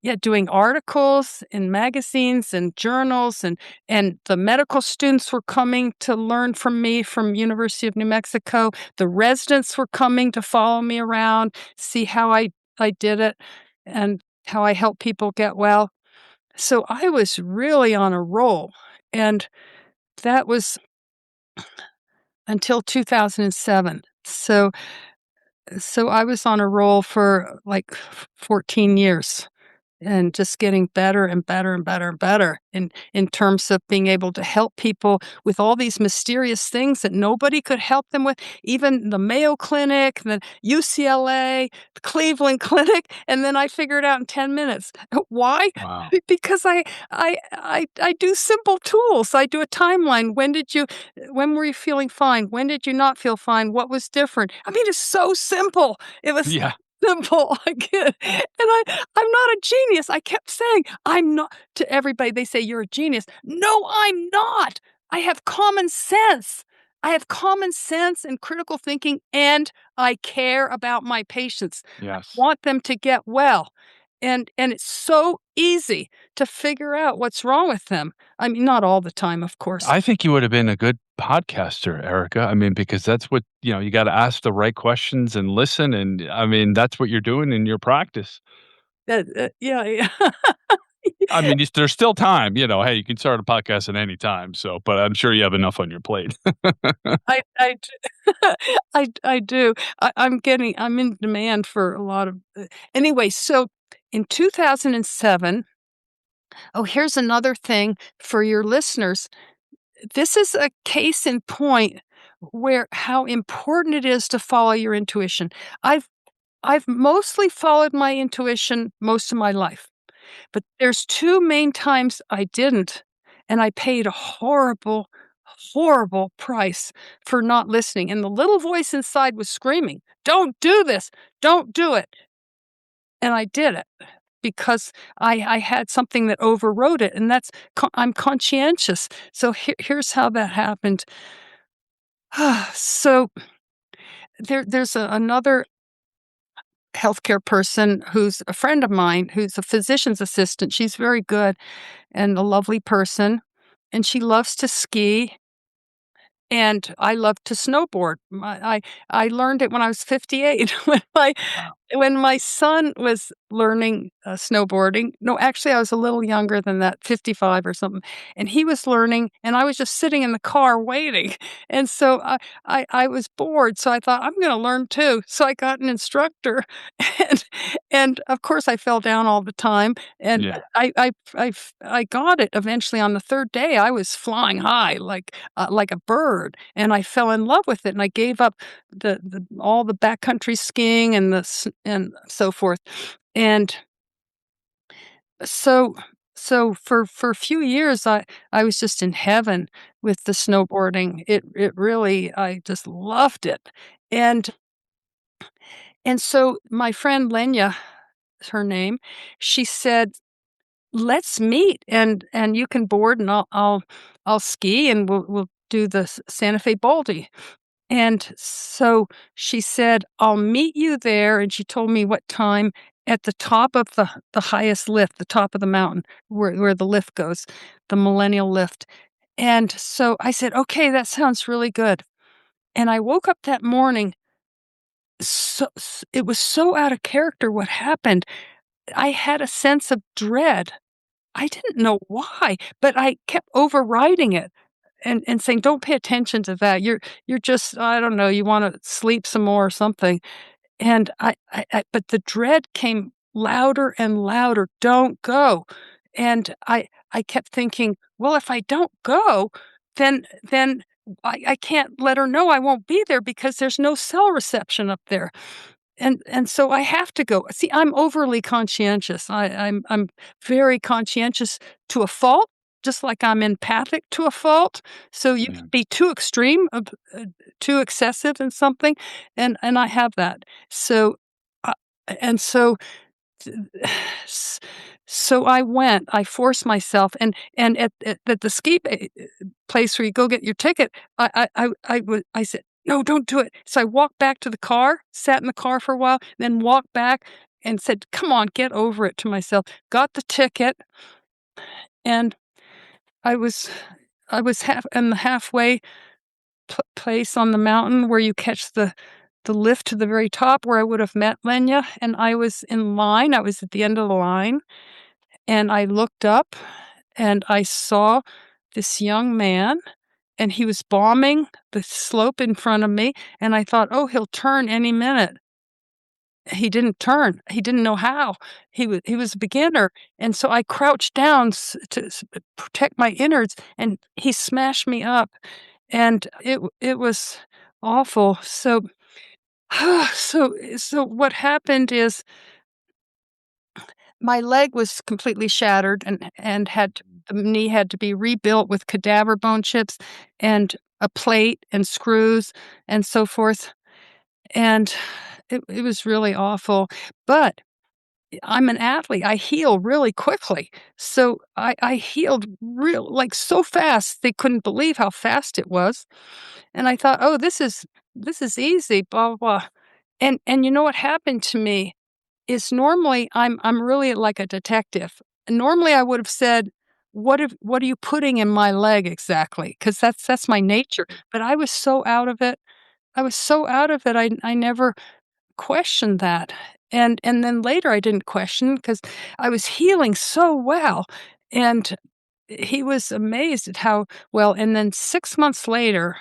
yeah, doing articles in magazines and journals, and the medical students were coming to learn from me from University of New Mexico. The residents were coming to follow me around, see how I did it and how I help people get well. So I was really on a roll, and that was until 2007. So I was on a roll for like 14 years. And just getting better and better and better and better in terms of being able to help people with all these mysterious things that nobody could help them with, even the Mayo Clinic, the UCLA, the Cleveland Clinic, and then I figure it out in 10 minutes. Why? Wow. Because I do simple tools. I do a timeline. When were you feeling fine? When did you not feel fine? What was different? I mean, it's so simple. It was Yeah. simple. I get and I'm not a genius. I kept saying, "I'm not," to everybody. They say, "You're a genius." No, I'm not. I have common sense. I have common sense and critical thinking, and I care about my patients. I Yes. want them to get well. And it's so easy to figure out what's wrong with them. I mean, not all the time, of course. I think you would have been a good podcaster, Erica. I mean, because that's what, you gotta ask the right questions and listen, and, I mean, that's what you're doing in your practice. Yeah, yeah. I mean, there's still time, hey, you can start a podcast at any time, so but I'm sure you have enough on your plate. I d I do. I'm in demand for a lot of anyway, so in 2007, oh, here's another thing for your listeners. This is a case in point where how important it is to follow your intuition. I've I've mostly followed my intuition most of my life. But there's 2 main times I didn't, and I paid a horrible, horrible price for not listening, and the little voice inside was screaming, "Don't do this! Don't do it!" And I did it because I had something that overrode it, and that's I'm conscientious. So here's how that happened. So there's another healthcare person who's a friend of mine, who's a physician's assistant. She's very good and a lovely person, and she loves to ski, and I love to snowboard. I learned it when I was 58 Wow. when my son was learning, snowboarding. No, actually, I was a little younger than that, 55 or something, and he was learning, and I was just sitting in the car waiting, and so I was bored, so I thought, "I'm gonna learn too." So I got an instructor, and of course, I fell down all the time, and Yeah. I got it eventually on the 3rd day. I was flying high like a bird, and I fell in love with it, and I gave up the all the backcountry skiing and and so forth, and so for a few years, I was just in heaven with the snowboarding. It really I just loved it, and so my friend Lenya, is her name, she said, "Let's meet, and you can board, and I'll ski, and we'll do the Santa Fe Baldy." And so she said, "I'll meet you there," and she told me what time, at the top of the highest lift, the top of the mountain where the lift goes, the Millennial Lift. And so I said, "Okay, that sounds really good." And I woke up that morning, it was so out of character what happened. I had a sense of dread. I didn't know why, but I kept overriding it and saying, "Don't pay attention to that. You're just, I don't know, you wanna sleep some more or something." And but the dread came louder and louder, "Don't go." And I kept thinking, "Well, if I don't go, then I can't let her know I won't be there because there's no cell reception up there." And so I have to go. See, I'm overly conscientious. I'm very conscientious to a fault, just like I'm empathic to a fault. So you Yeah. can be too extreme, too excessive in something, and I have that. So, uh, and so S so I went, I forced myself, and at the ski place where you go get your ticket, I said, "No, don't do it." So I walked back to the car, sat in the car for a while, then walked back and said, "Come on, get over it," to myself, got the ticket, and I was half in the halfway place on the mountain where you catch the lift to the very top where I would have met Lenya, and I was in line, I was at the end of the line, and I looked up, and I saw this young man, and he was bombing the slope in front of me, and I thought, "Oh, he'll turn any minute." He didn't turn. He didn't know how. He was a beginner, and so I crouched down to protect my innards, and he smashed me up, and it was awful. So so what happened is my leg was completely shattered and had the knee had to be rebuilt with cadaver bone chips and a plate and screws and so forth, and it was really awful, but I'm an athlete, I heal really quickly, so I healed real like, so fast, they couldn't believe how fast it was, and I thought, "Oh, this is easy, blah, blah, blah." And you know what happened to me is normally I'm really like a detective. Normally, I would have said, what are you putting in my leg exactly?" 'Cause that's my nature, but I was so out of it. I was so out of it, I never questioned that, and then later I didn't question because I was healing so well, and he was amazed at how well, and then 6 months later,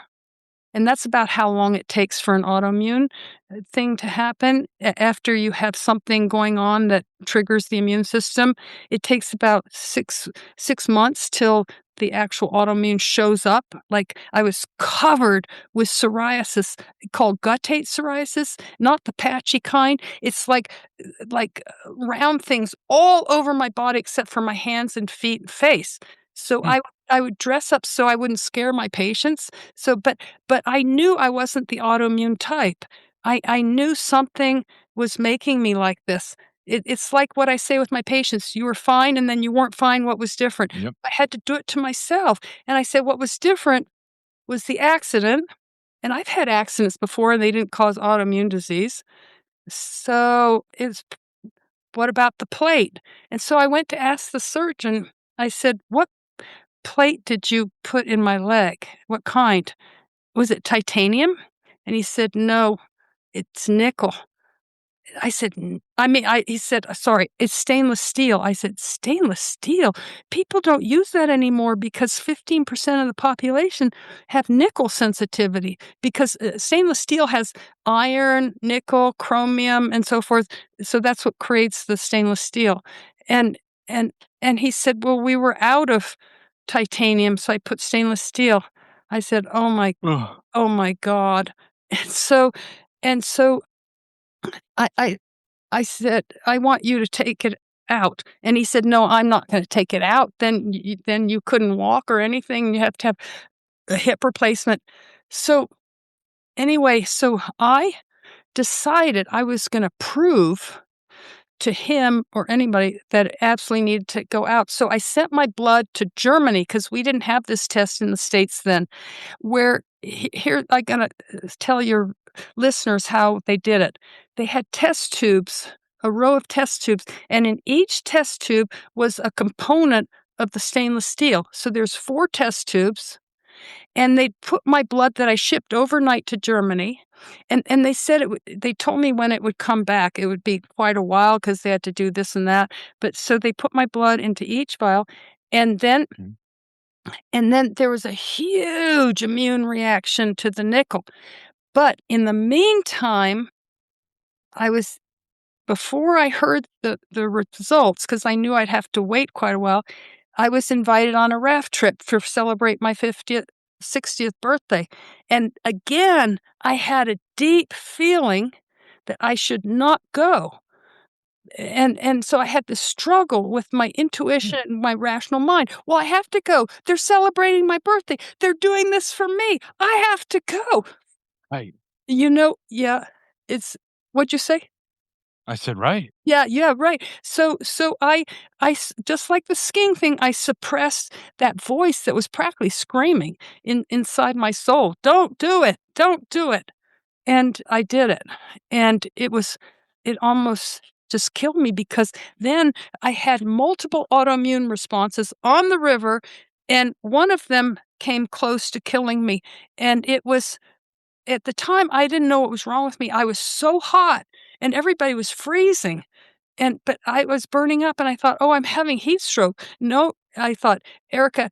and that's about how long it takes for an autoimmune thing to happen. After you have something going on that triggers the immune system, it takes about 6 months till the actual autoimmune shows up. Like I was covered with psoriasis called guttate psoriasis, not the patchy kind. It's round things all over my body except for my hands and feet and face. So Hmm. I would dress up so I wouldn't scare my patients. So, but I knew I wasn't the autoimmune type. I knew something was making me like this. It's like what I say with my patients, "You were fine, and then you weren't fine, what was different?" Yep. I had to do it to myself, and I said, "What was different was the accident," and I've had accidents before, and they didn't cause autoimmune disease, So it's what about the plate? And so I went to ask the surgeon. I said, "What plate did you put in my leg? What kind? Was it titanium?" And he said, "No, it's nickel." I said, I mean, he said, sorry, it's stainless steel." I said, "Stainless steel? People don't use that anymore because 15% of the population have nickel sensitivity because stainless steel has iron, nickel, chromium, and so forth. So that's what creates the stainless steel." And, and, and he said, "Well, we were out of titanium, so I put stainless steel." I said, Ugh. oh my God." And so, and so I, I I said, "I want you to take it out." And he said, "No, I'm not gonna take it out. Then you couldn't walk or anything. You have to have a hip replacement." So, anyway, so I decided I was gonna prove to him or anybody that it absolutely needed to go out. So I sent my blood to Germany because we didn't have this test in the States then, where here I gotta tell your listeners how they did it. They had test tubes, a row of test tubes, and in each test tube was a component of the stainless steel. So there's 4 test tubes, and they put my blood that I shipped overnight to Germany, and they said they told me when it would come back. It would be quite a while because they had to do this and that, but so they put my blood into each vial, and then Mm. there was a huge immune reaction to the nickel. But in the meantime, I was before I heard the results, because I knew I'd have to wait quite a while, I was invited on a raft trip to celebrate my 50th 60th birthday, and again, I had a deep feeling that I should not go, and so I had to struggle with my intuition and my rational mind. "Well, I have to go. They're celebrating my birthday. They're doing this for me. I have to go." Right. Yeah, it's what'd you say? I said, "Right." Yeah, yeah, right. So just like the skiing thing, I suppressed that voice that was practically screaming inside my soul, "Don't do it, don't do it." And I did it. And it almost just killed me because then I had multiple autoimmune responses on the river, and one of them came close to killing me. And it was at the time, I didn't know what was wrong with me. I was so hot and everybody was freezing. But I was burning up and I thought, "Oh, I'm having heat stroke." No, I thought, "Erica,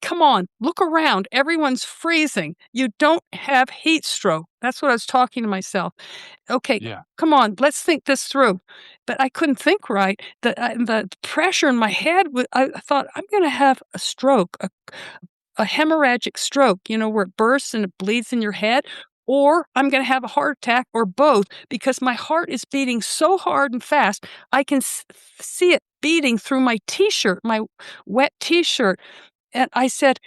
come on, look around. Everyone's freezing. You don't have heat stroke." That's what I was talking to myself. "Okay, Yeah. come on, let's think this through." But I couldn't think right. The pressure in my head, I thought, "I'm gonna have a stroke, a hemorrhagic stroke, where it bursts and it bleeds in your head, or I'm going to have a heart attack, or both, because my heart is beating so hard and fast. I can see it beating through my t shirt, my wet t shirt." And I said,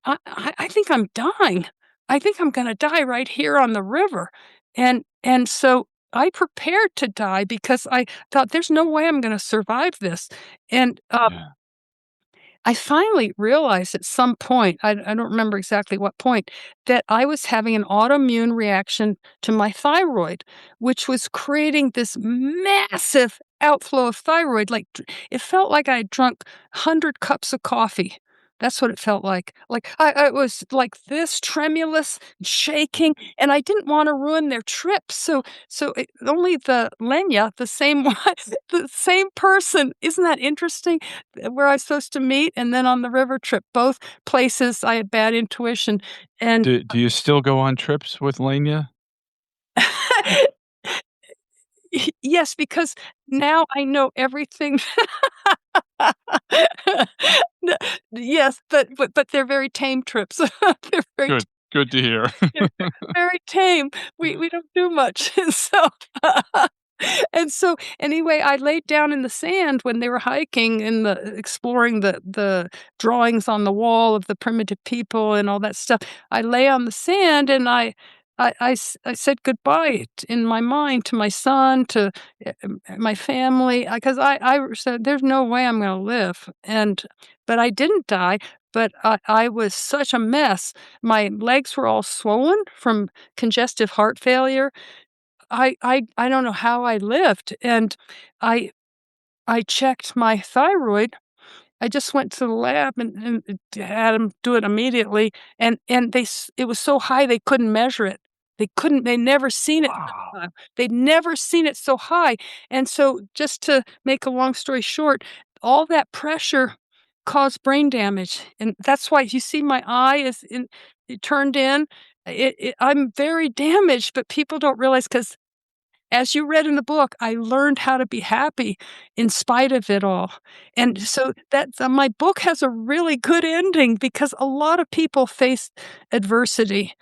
I think I'm dying. I think I'm going to die right here on the river." And so I prepared to die because I thought there's no way I'm going to survive this. And Yeah. I finally realized at some point, I don't remember exactly what point, that I was having an autoimmune reaction to my thyroid, which was creating this massive outflow of thyroid. Like it felt like I had drunk 100 cups of coffee. That's what it felt like. Like I was like this tremulous, shaking, and I didn't want to ruin their trip. Only the Lenya, the same one, the same person. Isn't that interesting? Where I was supposed to meet, and then on the river trip, both places I had bad intuition, and Do you still go on trips with Lanya? yes, because now I know everything. N Yes, but they're very tame trips. They're very Good. Good to hear. they're very tame. We don't do much, and anyway, I laid down in the sand when they were hiking and exploring the drawings on the wall of the primitive people and all that stuff. I lay on the sand and I said goodbye in my mind to my son, to my family, because I said, "There's no way I'm going to live." But I didn't die. But I was such a mess. My legs were all swollen from congestive heart failure. I don't know how I lived, and I I checked my thyroid. I just went to the lab and had them do it immediately, and it was so high they couldn't measure it. They never seen it that Wow. high. They'd never seen it so high, and so just to make a long story short, all that pressure caused brain damage, and that's why you see my eye is in it turned in. I'm very damaged, but people don't realize because as you read in the book, I learned how to be happy in spite of it all. And so my book has a really good ending because a lot of people face adversity.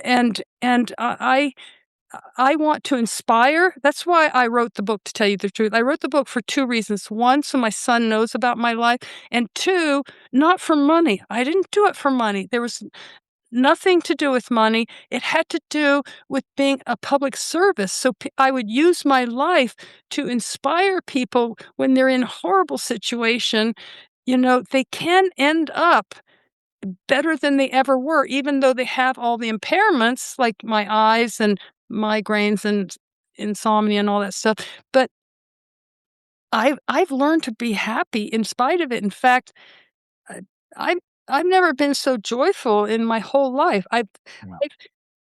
And I want to inspire. That's why I wrote the book, to tell you the truth. I wrote the book for 2 reasons. 1, so my son knows about my life, and 2, not for money. I didn't do it for money. There was nothing to do with money. It had to do with being a public service. So I would use my life to inspire people when they're in a horrible situation. They can end up better than they ever were, even though they have all the impairments like my eyes and migraines and insomnia and all that stuff. But I've learned to be happy in spite of it. In fact, uh, I've I've never been so joyful in my whole life. Wow. I've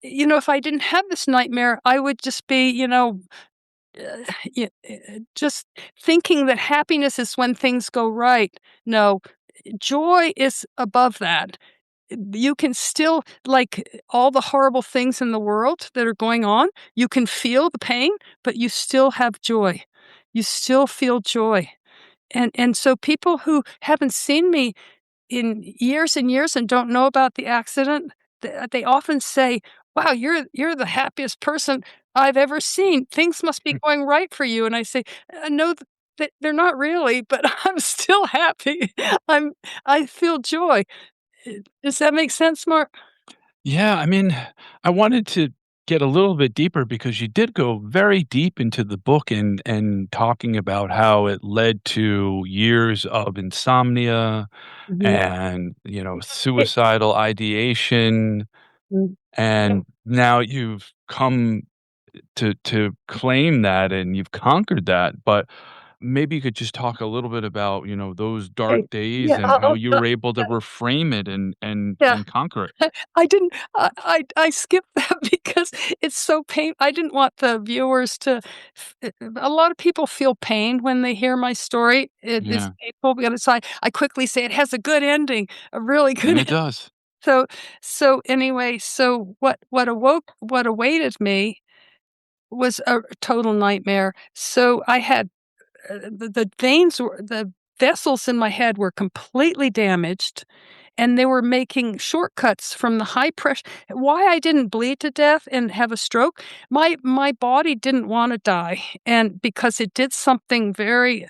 if I didn't have this nightmare, I would just be, just thinking that happiness is when things go right. No, joy is above that. You can still, like all the horrible things in the world that are going on, you can feel the pain, but you still have joy. You still feel joy. And so people who haven't seen me in years and years and don't know about the accident, they often say, "Wow, you're the happiest person I've ever seen. Things must be going right for you." And I say, No, they're not really, but I'm still happy. I feel joy." Does that make sense, Mark? Yeah, I mean, I wanted to get a little bit deeper because you did go very deep into the book and talking about how it led to years of insomnia Yeah. and, It suicidal ideation, mm, and now you've come to claim that and you've conquered that, but maybe you could just talk a little bit about, those dark okay. days Yeah, and how you I'll were able to reframe it and yeah. conquer it. I didn't I skipped that because it's so I didn't want the viewers to a lot of people feel pain when they hear my story. It is Yeah, painful, the other side. I quickly say it has a good ending, a really good and it does. so anyway, so what awaited me was a total nightmare. So I had, the vessels in my head were completely damaged, and they were making shortcuts from the high pressure. Why I didn't bleed to death and have a stroke, my body didn't wanna die, and because it did something very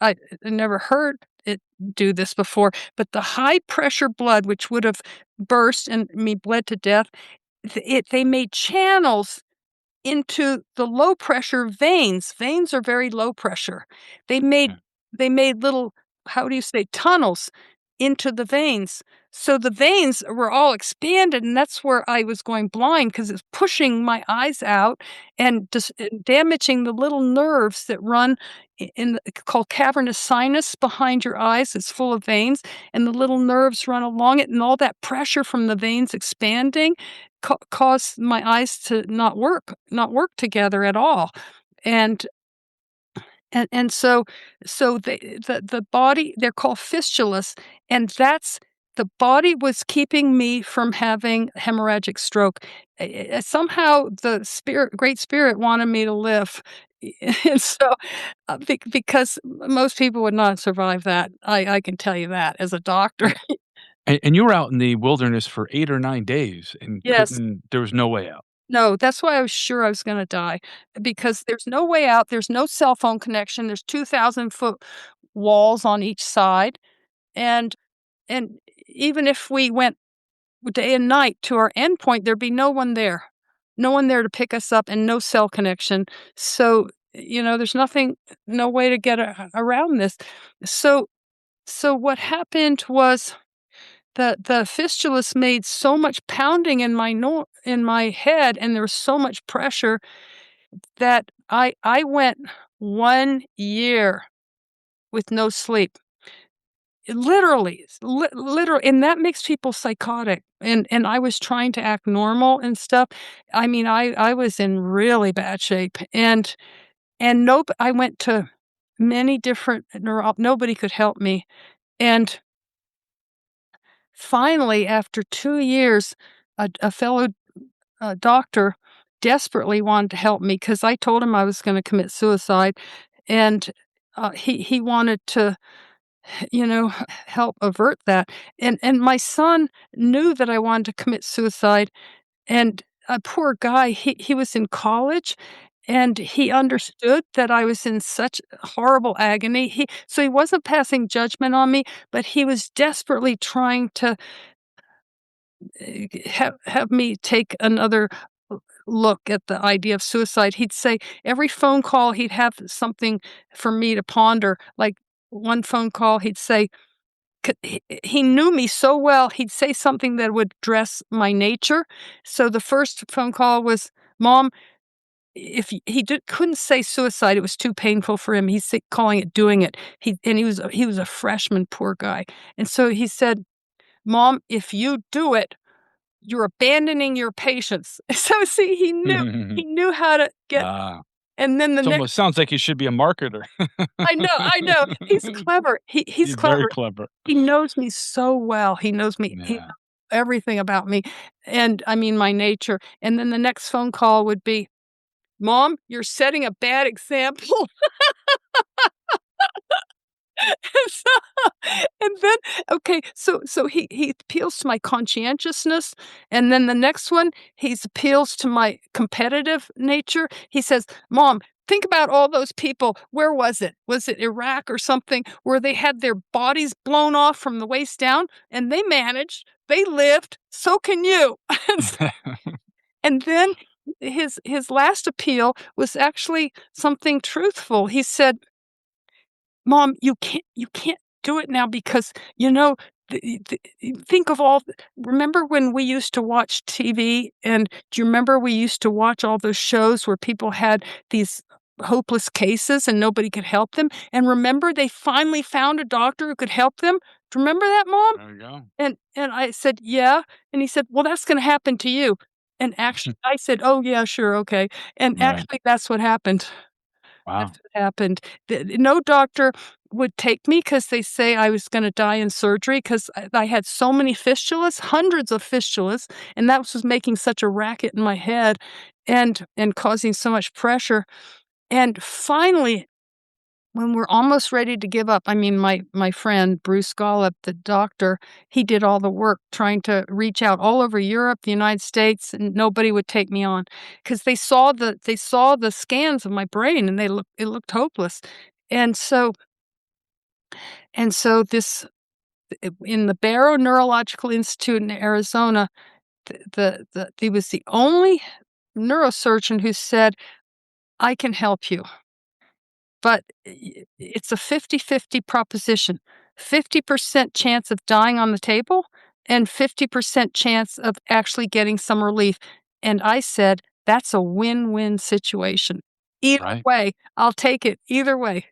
I never heard it do this before, but the high pressure blood, which would have burst and me bled to death, they made channels into the low pressure veins. Veins are very low pressure. They made Yeah, they made little, how do you say, tunnels into the veins. So the veins were all expanded, and that's where I was going blind because it's pushing my eyes out and just damaging the little nerves that run in called cavernous sinus behind your eyes. It's full of veins, and the little nerves run along it, and all that pressure from the veins expanding caused my eyes to not work together at all. And and so the body, they're called fistulas, and that's the body was keeping me from having hemorrhagic stroke. Somehow the great spirit wanted me to live. And so, because most people would not survive that. I can tell you that as a doctor. yeah. And you were out in the wilderness for 8 or 9 days and Yes. there was no way out. No, that's why I was sure I was gonna die, because there's no way out, there's no cell phone connection, there's 2,000-foot walls on each side, and and even if we went day and night to our endpoint, there'd be no one there. No one there to pick us up and no cell connection. So, there's no way to get around this. So what happened was the fistulas made so much pounding in my head, and there was so much pressure. that I went 1 year with no sleep. Literally, and that makes people psychotic, and I was trying to act normal and stuff. I mean, I was in really bad shape, and nope, I went to many different nobody could help me, and finally, after 2 years, a fellow, doctor desperately wanted to help me because I told him I was gonna commit suicide, and, he wanted to, help avert that, and my son knew that I wanted to commit suicide, and a poor guy, he was in college, and he understood that I was in such horrible agony. He wasn't passing judgment on me, but he was desperately trying to, have me take another look at the idea of suicide. He'd say every phone call, he'd have something for me to ponder, like, one phone call, he'd say, he knew me so well, he'd say something that would address my nature. So the first phone call was, "Mom," if he couldn't say suicide, it was too painful for him. He's calling it doing it. He was a freshman, poor guy. And so he said, "Mom, if you do it, you're abandoning your patients." So see, he knew how to get, Ah, and then the it next almost sounds like you should be a marketer. I know, he's clever. He's He's very clever. clever. He knows me so well. He knows Yeah. everything about me, and I mean, my nature, and then the next phone call would be, "Mom, you're setting a bad example." And so and then okay, so he appeals to my conscientiousness, and then the next one, he's appeals to my competitive nature. He says, "Mom, think about all those people. Where was it? Was it Iraq or something where they had their bodies blown off from the waist down, and they managed, they lived, so can you." And then his last appeal was actually something truthful. He said, "Mom, you can't do it now because, think of all remember when we used to watch TV, and do you remember we used to watch all those shows where people had these hopeless cases and nobody could help them? And remember they finally found a doctor who could help them? Do you remember that, Mom?" There you go. And I said, "Yeah." And he said, "Well, that's gonna happen to you." And actually I said, "Oh, yeah, sure, okay." And Right. actually that's what happened. That's Wow. what happened. No doctor would take me because they say I was gonna die in surgery 'cause I had so many fistulas, hundreds of fistulas, and that was making such a racket in my head and causing so much pressure. And finally, when we're almost ready to give up, I mean, my friend Bruce Gollop, the doctor, he did all the work trying to reach out all over Europe, the United States, and nobody would take me on because they saw the scans of my brain, and it looked hopeless. And so this in the Barrow Neurological Institute in Arizona, he was the only neurosurgeon who said, "I can help you." But it's a 50-50 proposition. 50% chance of dying on the table and 50% chance of actually getting some relief. And I said, "That's a win-win situation. Either Right. way, I'll take it either way."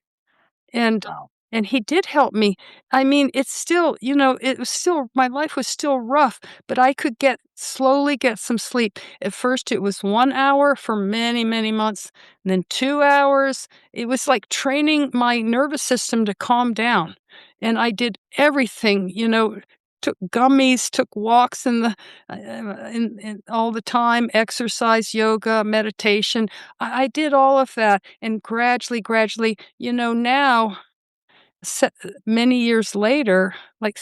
And Wow. and he did help me. I mean, it's still, it was still my life was still rough, but I could slowly get some sleep. At first, it was 1 hour for many, many months, and then 2 hours. It was like training my nervous system to calm down, and I did everything, took gummies, took walks in all the time, exercise, yoga, meditation. I did all of that, and gradually, now Se many years later, like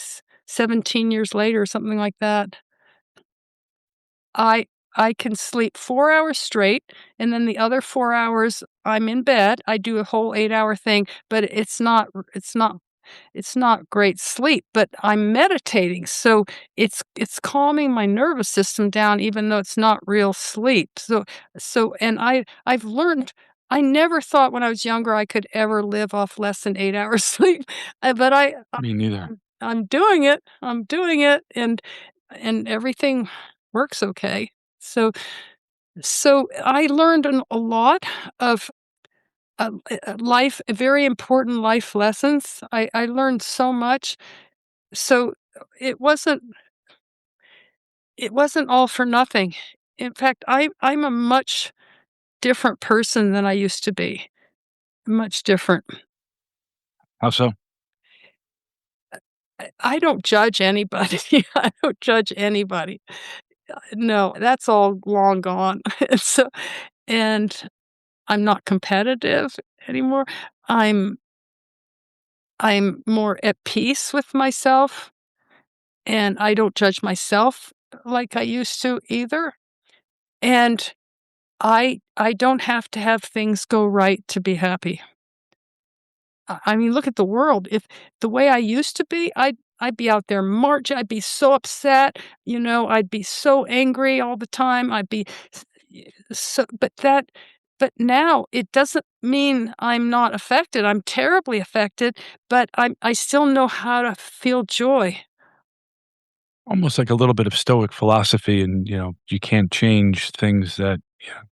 17 years later or something like that, I I can sleep 4 hours straight, and then the other 4 hours I'm in bed. I do a whole 8-hour thing, but it's not great sleep, but I'm meditating, so it's calming my nervous system down even though it's not real sleep. And I've learned I never thought when I was younger I could ever live off less than 8 hours sleep, but Me neither. I'm doing it. I'm doing it, and everything works okay. So So I learned a lot of life, very important life lessons. I learned so much. So it wasn't it wasn't all for nothing. In fact, I'm a much different person than I used to be. Much different. How so? I don't judge anybody. I don't judge anybody. No, that's all long gone. So and I'm not competitive anymore. I'm I'm more at peace with myself, and I don't judge myself like I used to either. And I don't have to have things go right to be happy. I mean, look at the world. If the way I used to be, I'd be out there marching. I'd be so upset, I'd be so angry all the time. I'd be so but now it doesn't mean I'm not affected. I'm terribly affected, but I still know how to feel joy. Almost like a little bit of stoic philosophy and, you can't change things that,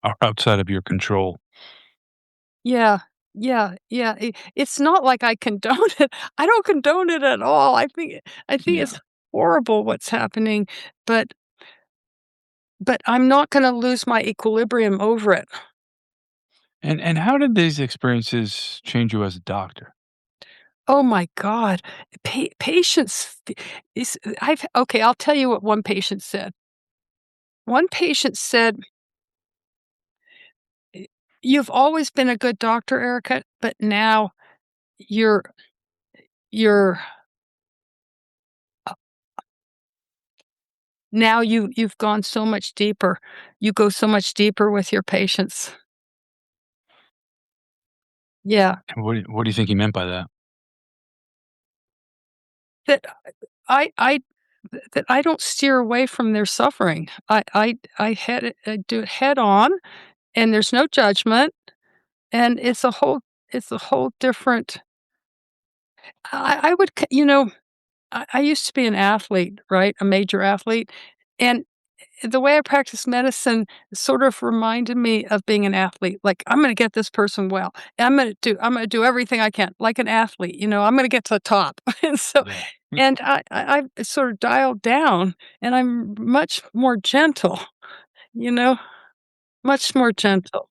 are outside of your control. Yeah. Yeah, yeah. It's not like I condone it. I don't condone it at all. I think Yeah. it's horrible what's happening, but I'm not gonna lose my equilibrium over it. And how did these experiences change you as a doctor? Oh my god. Patience is I've okay, I'll tell you what one patient said. One patient said, "You've always been a good doctor, Erica, but now you're you're now you've gone so much deeper. You go so much deeper with your patients." Yeah. And what do you think he meant by that? That I that I don't steer away from their suffering. I do it head on, and there's no judgment, and it's a whole different I would c I used to be an athlete, right? A major athlete, and the way I practice medicine sort of reminded me of being an athlete. Like, I'm gonna get this person well. I'm gonna do everything I can, like an athlete, I'm gonna get to the top. And so Yeah. and I've sort of dialed down, and I'm much more gentle, you know, much more gentle.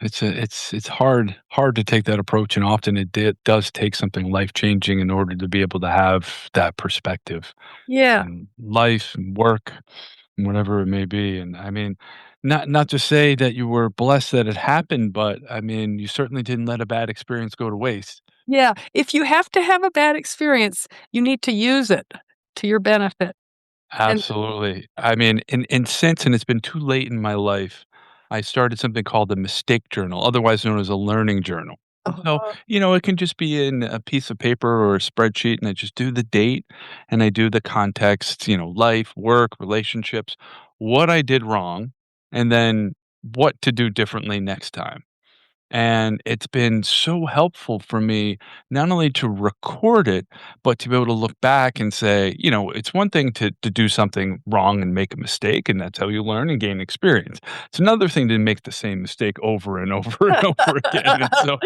It's hard to take that approach, and often does take something life-changing in order to be able to have that perspective Yeah, in life and work and whatever it may be, and I mean, not to say that you were blessed that it happened, but, I mean, you certainly didn't let a bad experience go to waste. yeah. If you have to have a bad experience, you need to use it to your benefit. And Absolutely. I mean, and it's been too late in my life, I started something called a mistake journal, otherwise known as a learning journal. And so, uh it can just be in a piece of paper or a spreadsheet, and I just do the date and I do the context, life, work, relationships, what I did wrong, and then what to do differently next time. And it's been so helpful for me not only to record it, but to be able to look back and say, it's one thing to do something wrong and make a mistake, and that's how you learn and gain experience. It's another thing to make the same mistake over and over and over again. And so,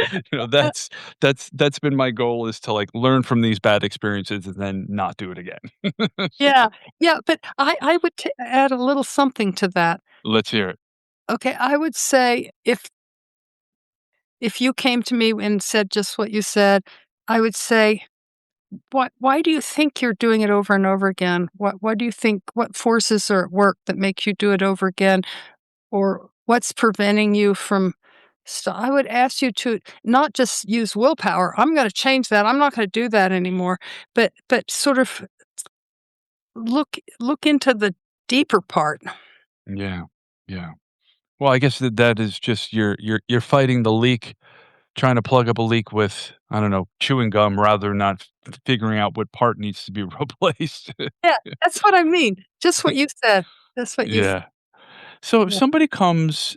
that's been my goal is to like learn from these bad experiences and then not do it again. Yeah, yeah, but I would add a little something to that. Let's hear it. Okay, I would say if you came to me and said just what you said, I would say, why do you think you're doing it over and over again? What do you think what forces are at work that make you do it over again? Or what's preventing you from I would ask you to not just use willpower. I'm gonna change that. I'm not gonna do that anymore. But sort of look into the deeper part. Yeah. Yeah. Well, I guess that is just you're fighting the leak, trying to plug up a leak with, I don't know, chewing gum rather than not figuring out what part needs to be replaced. Yeah, that's what I mean. Just what you said. That's what you said. Yeah. So if Yeah. somebody comes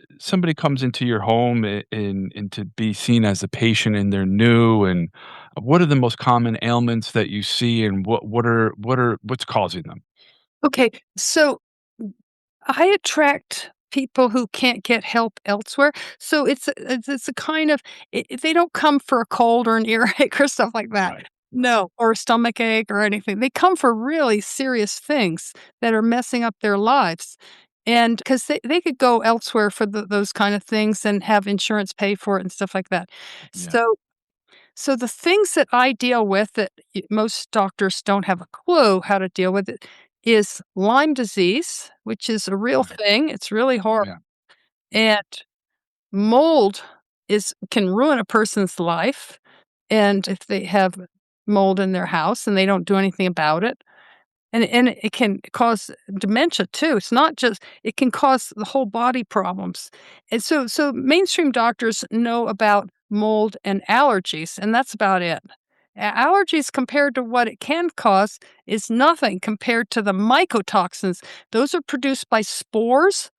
into your home and to be seen as a patient and they're new, and what are the most common ailments that you see, and what's causing them? Okay, so I attract people who can't get help elsewhere. So it's a kind of they don't come for a cold or an earache or stuff like that. Right. Right. No, or a stomach ache or anything. They come for really serious things that are messing up their lives. And because they could go elsewhere for those kind of things and have insurance pay for it and stuff like that. Yeah. So the things that I deal with that most doctors don't have a clue how to deal with it is Lyme disease, which is a real Right. thing. It's really horrible. Yeah. And mold is can ruin a person's life. And if they have mold in their house and they don't do anything about it, and it can cause dementia too. It's not just it can cause the whole body problems. And so mainstream doctors know about mold and allergies, and that's about it. Allergies compared to what it can cause is nothing compared to the mycotoxins. Those are produced by spores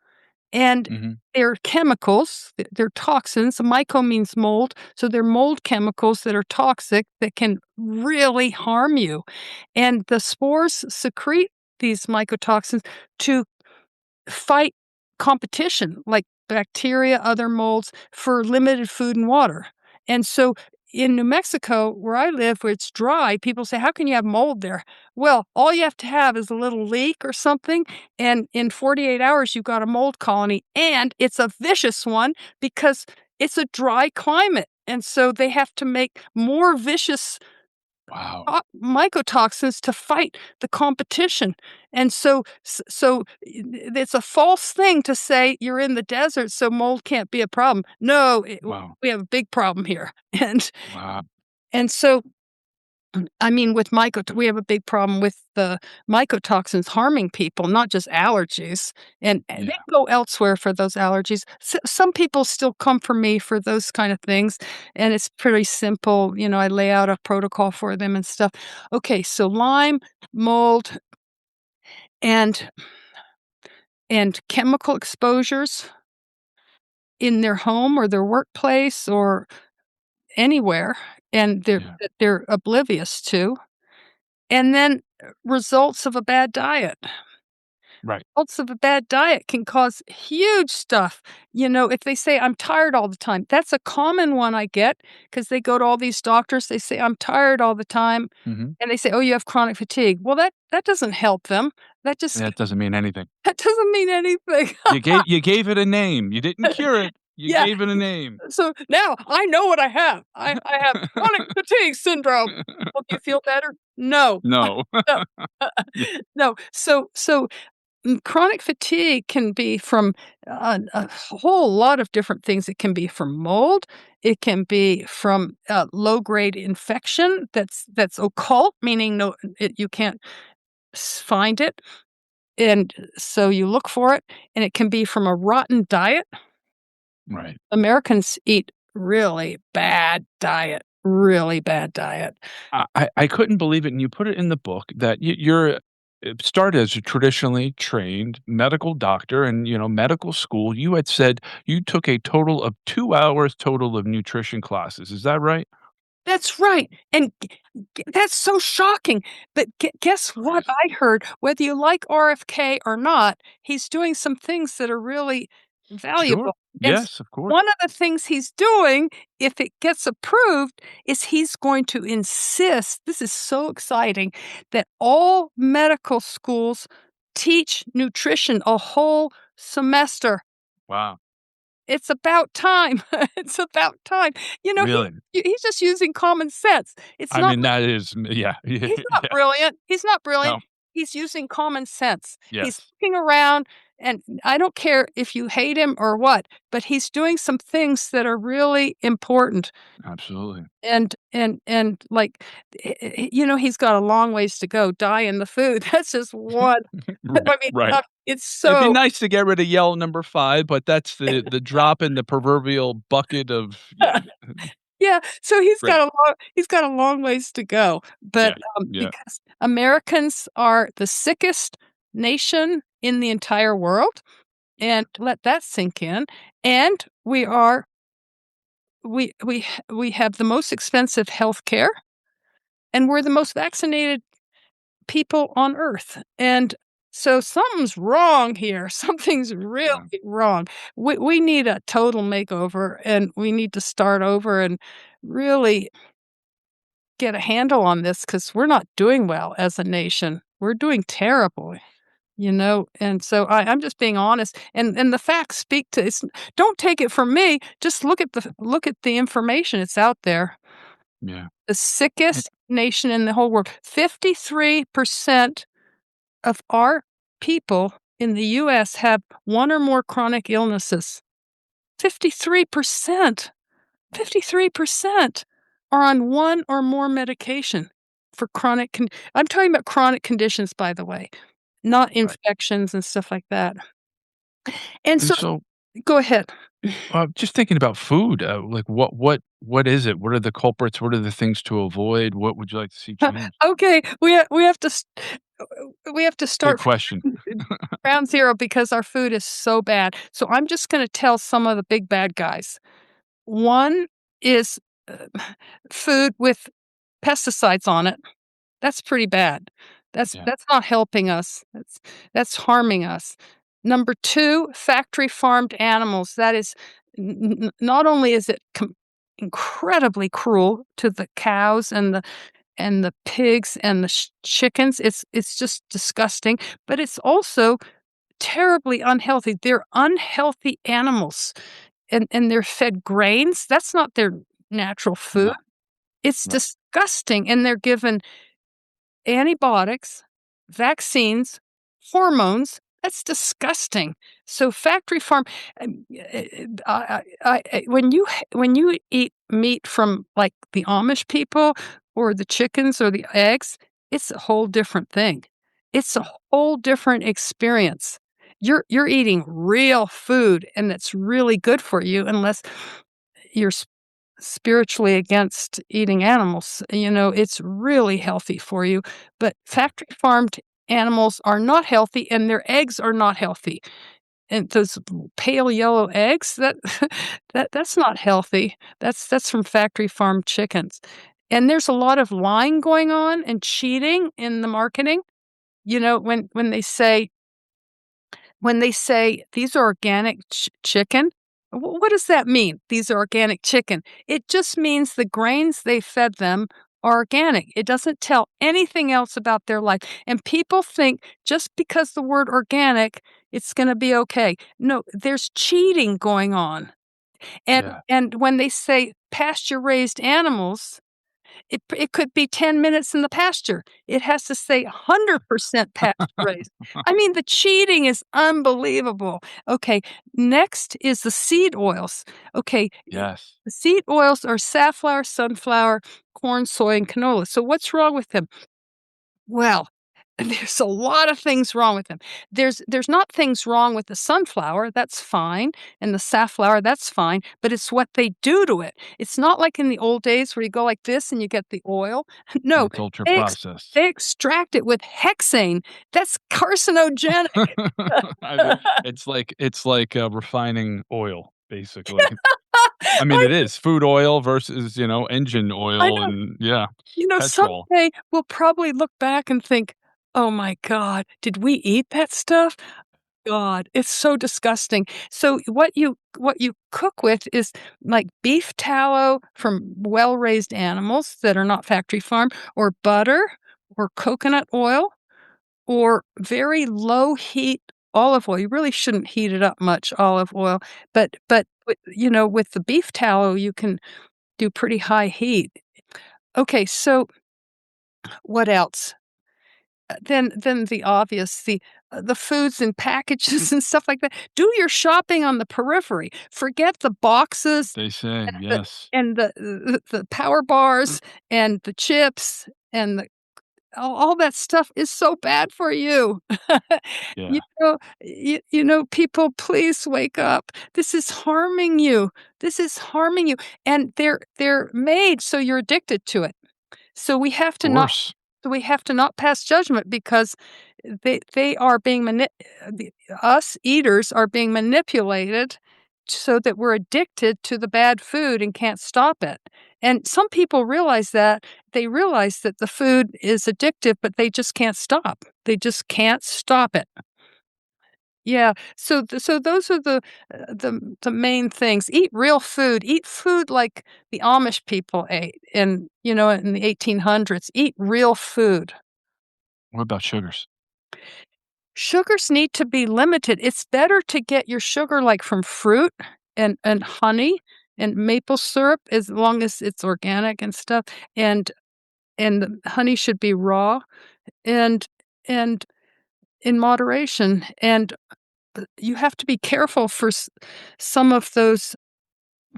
and Mhm. they're chemicals, they're toxins. Myco means mold, so they're mold chemicals that are toxic that can really harm you. And the spores secrete these mycotoxins to fight competition, like bacteria, other molds, for limited food and water. And so in New Mexico, where I live, where it's dry, people say, "How can you have mold there?" Well, all you have to have is a little leak or something, and in 48 hours, you've got a mold colony, and it's a vicious one because it's a dry climate. And so they have to make more vicious Wow. mycotoxins to fight the competition. And it's a false thing to say you're in the desert, so mold can't be a problem. No, Wow. we have a big problem here. Wow. And so, I mean, with we have a big problem with the mycotoxins harming people, not just allergies. And they Yeah. go elsewhere for those allergies. Some people still come for me for those kind of things, and it's pretty simple. I lay out a protocol for them and stuff. Okay, so Lyme, mold, and chemical exposures in their home or their workplace or anywhere, and Yeah. that they're oblivious to. And then results of a bad diet. Right. Results of a bad diet can cause huge stuff. If they say, "I'm tired all the time," that's a common one I get because they go to all these doctors. They say, "I'm tired all the time." Mhm. And they say, "Oh, you have chronic fatigue." Well, that doesn't help them. That just That doesn't mean anything. that doesn't mean anything. You gave it a name. You didn't cure it. You Yeah. gave it a name. So now I know what I have. I have chronic fatigue syndrome. Well, do you feel better? No. No. No. Yeah. No. Chronic fatigue can be from a whole lot of different things. It can be from mold. It can be from low grade infection that's occult, meaning you can't find it, and so you look for it. And it can be from a rotten diet. Right. Americans eat really bad diet. I couldn't believe it, and you put it in the book that you're started as a traditionally trained medical doctor and, medical school. You had said you took a total of 2 hours total of nutrition classes. Is that right? That's right, and that's so shocking, but guess what Crazy. I heard? Whether you like RFK or not, he's doing some things that are really Sure. valuable, and Yes, of course. one of the things he's doing, if it gets approved, is he's going to insist, this is so exciting, that all medical schools teach nutrition a whole semester. Wow. It's about time. It's about time. Really? He's just using common sense. It's I not mean, that is yeah. he's not Yeah. brilliant. He's not brilliant. No. He's using common sense. He's Yes. looking around, and I don't care if you hate him or what, but he's doing some things that are really important. Absolutely. And like, he's got a long ways to go. Die in the food. That's just one. Right, I mean, right. it's It'd be so nice to get rid of yellow number 5, but that's the drop in the proverbial bucket of yeah. Yeah, so Great. he's got a long ways to go, but, Yeah. Yeah. because Americans are the sickest nation in the entire world, and let that sink in, and we have the most expensive healthcare, and we're the most vaccinated people on Earth, and So something's wrong here. Something's really Yeah, wrong. We need a total makeover, and we need to start over and really get a handle on this because we're not doing well as a nation. We're doing terribly, and so I'm just being honest, and the facts speak to it's don't take it from me, just look at the information, it's out there. yeah. The Eh, sickest nation in the whole world, 53% of our people in the US have one or more chronic illnesses. 53%, 53% are on one or more medication for I'm talking about chronic conditions, by the way, not right. infections and stuff like that. And And so so, go ahead. just thinking about food, like, what is it? What are the culprits? What are the things to avoid? What would you like to see change? Okay, we have to Big start question. from ground zero because our food is so bad. So I'm just gonna tell some of the big bad guys. One is, uh, food with pesticides on it. That's pretty bad. That's Yeah, that's not helping us. That's harming us. Number 2, factory farmed animals. That is not only is it incredibly cruel to the cows and the pigs and the chickens, it's just disgusting, but it's also terribly unhealthy. They're unhealthy animals, and they're fed grains. That's not their natural food. no, It's right. disgusting, and they're given antibiotics, vaccines, hormones. That's disgusting. So factory farm, when you eat meat from like the Amish people or the chickens or the eggs, it's a whole different thing. It's a whole different experience. You're eating real food, and that's really good for you, unless you're spiritually against eating animals. It's really healthy for you, but factory farmed animals are not healthy and their eggs are not healthy. And those pale yellow eggs, that's not healthy. That's from factory farmed chickens. And there's a lot of lying going on and cheating in the marketing. When they say these are organic chicken, what does that mean? These are organic chicken. It just means the grains they fed them are organic. It doesn't tell anything else about their life. And people think just because the word organic, it's going to be okay. No, there's cheating going on. And Yeah. and when they say pasture raised animals, it could be 10 minutes in the pasture. It has to say 100% pasture raised. I mean, the cheating is unbelievable. Okay, next is the seed oils. Okay, Yes. the seed oils are safflower, sunflower, corn, soy, and canola. So what's wrong with them? Well, there's a lot of things wrong with them. There's not things wrong with the sunflower, that's fine, and the safflower, that's fine, but it's what they do to it. It's not like in the old days where you go like this and you get the oil. And No, it's ultra they processed. they extract it with hexane. That's carcinogenic. It's like refining oil, basically. I mean, I it is food oil versus, engine I oil know. and yeah, petrol. Someday we'll probably look back and think, "Oh my god, did we eat that stuff?" God, it's so disgusting. So what you cook with is like beef tallow from well-raised animals that are not factory farm, or butter, or coconut oil, or very low heat olive oil. You really shouldn't heat it up much, olive oil, but with the beef tallow, you can do pretty high heat. Okay, so what else? Then the obvious, the foods and packages and stuff like that. Do your shopping on the periphery. Forget the boxes They say, and the yes. and the power bars and the chips and all that stuff is so bad for you. Yeah. People, please wake up. This is harming you. This is harming you, and they're made so you're addicted to it. So we have Of to not course. so we have to not pass judgment because they are being us eaters are being manipulated so that we're addicted to the bad food and can't stop it. And some people realize that. They realize that the food is addictive, but they just can't stop. They just can't stop it. Yeah, so those are the main things. Eat real food. Eat food like the Amish people ate in the 1800s. Eat real food. What about sugars? Sugars need to be limited. It's better to get your sugar, like, from fruit and honey and maple syrup as long as it's organic and stuff, and the honey should be raw and and in moderation, and you have to be careful for some of those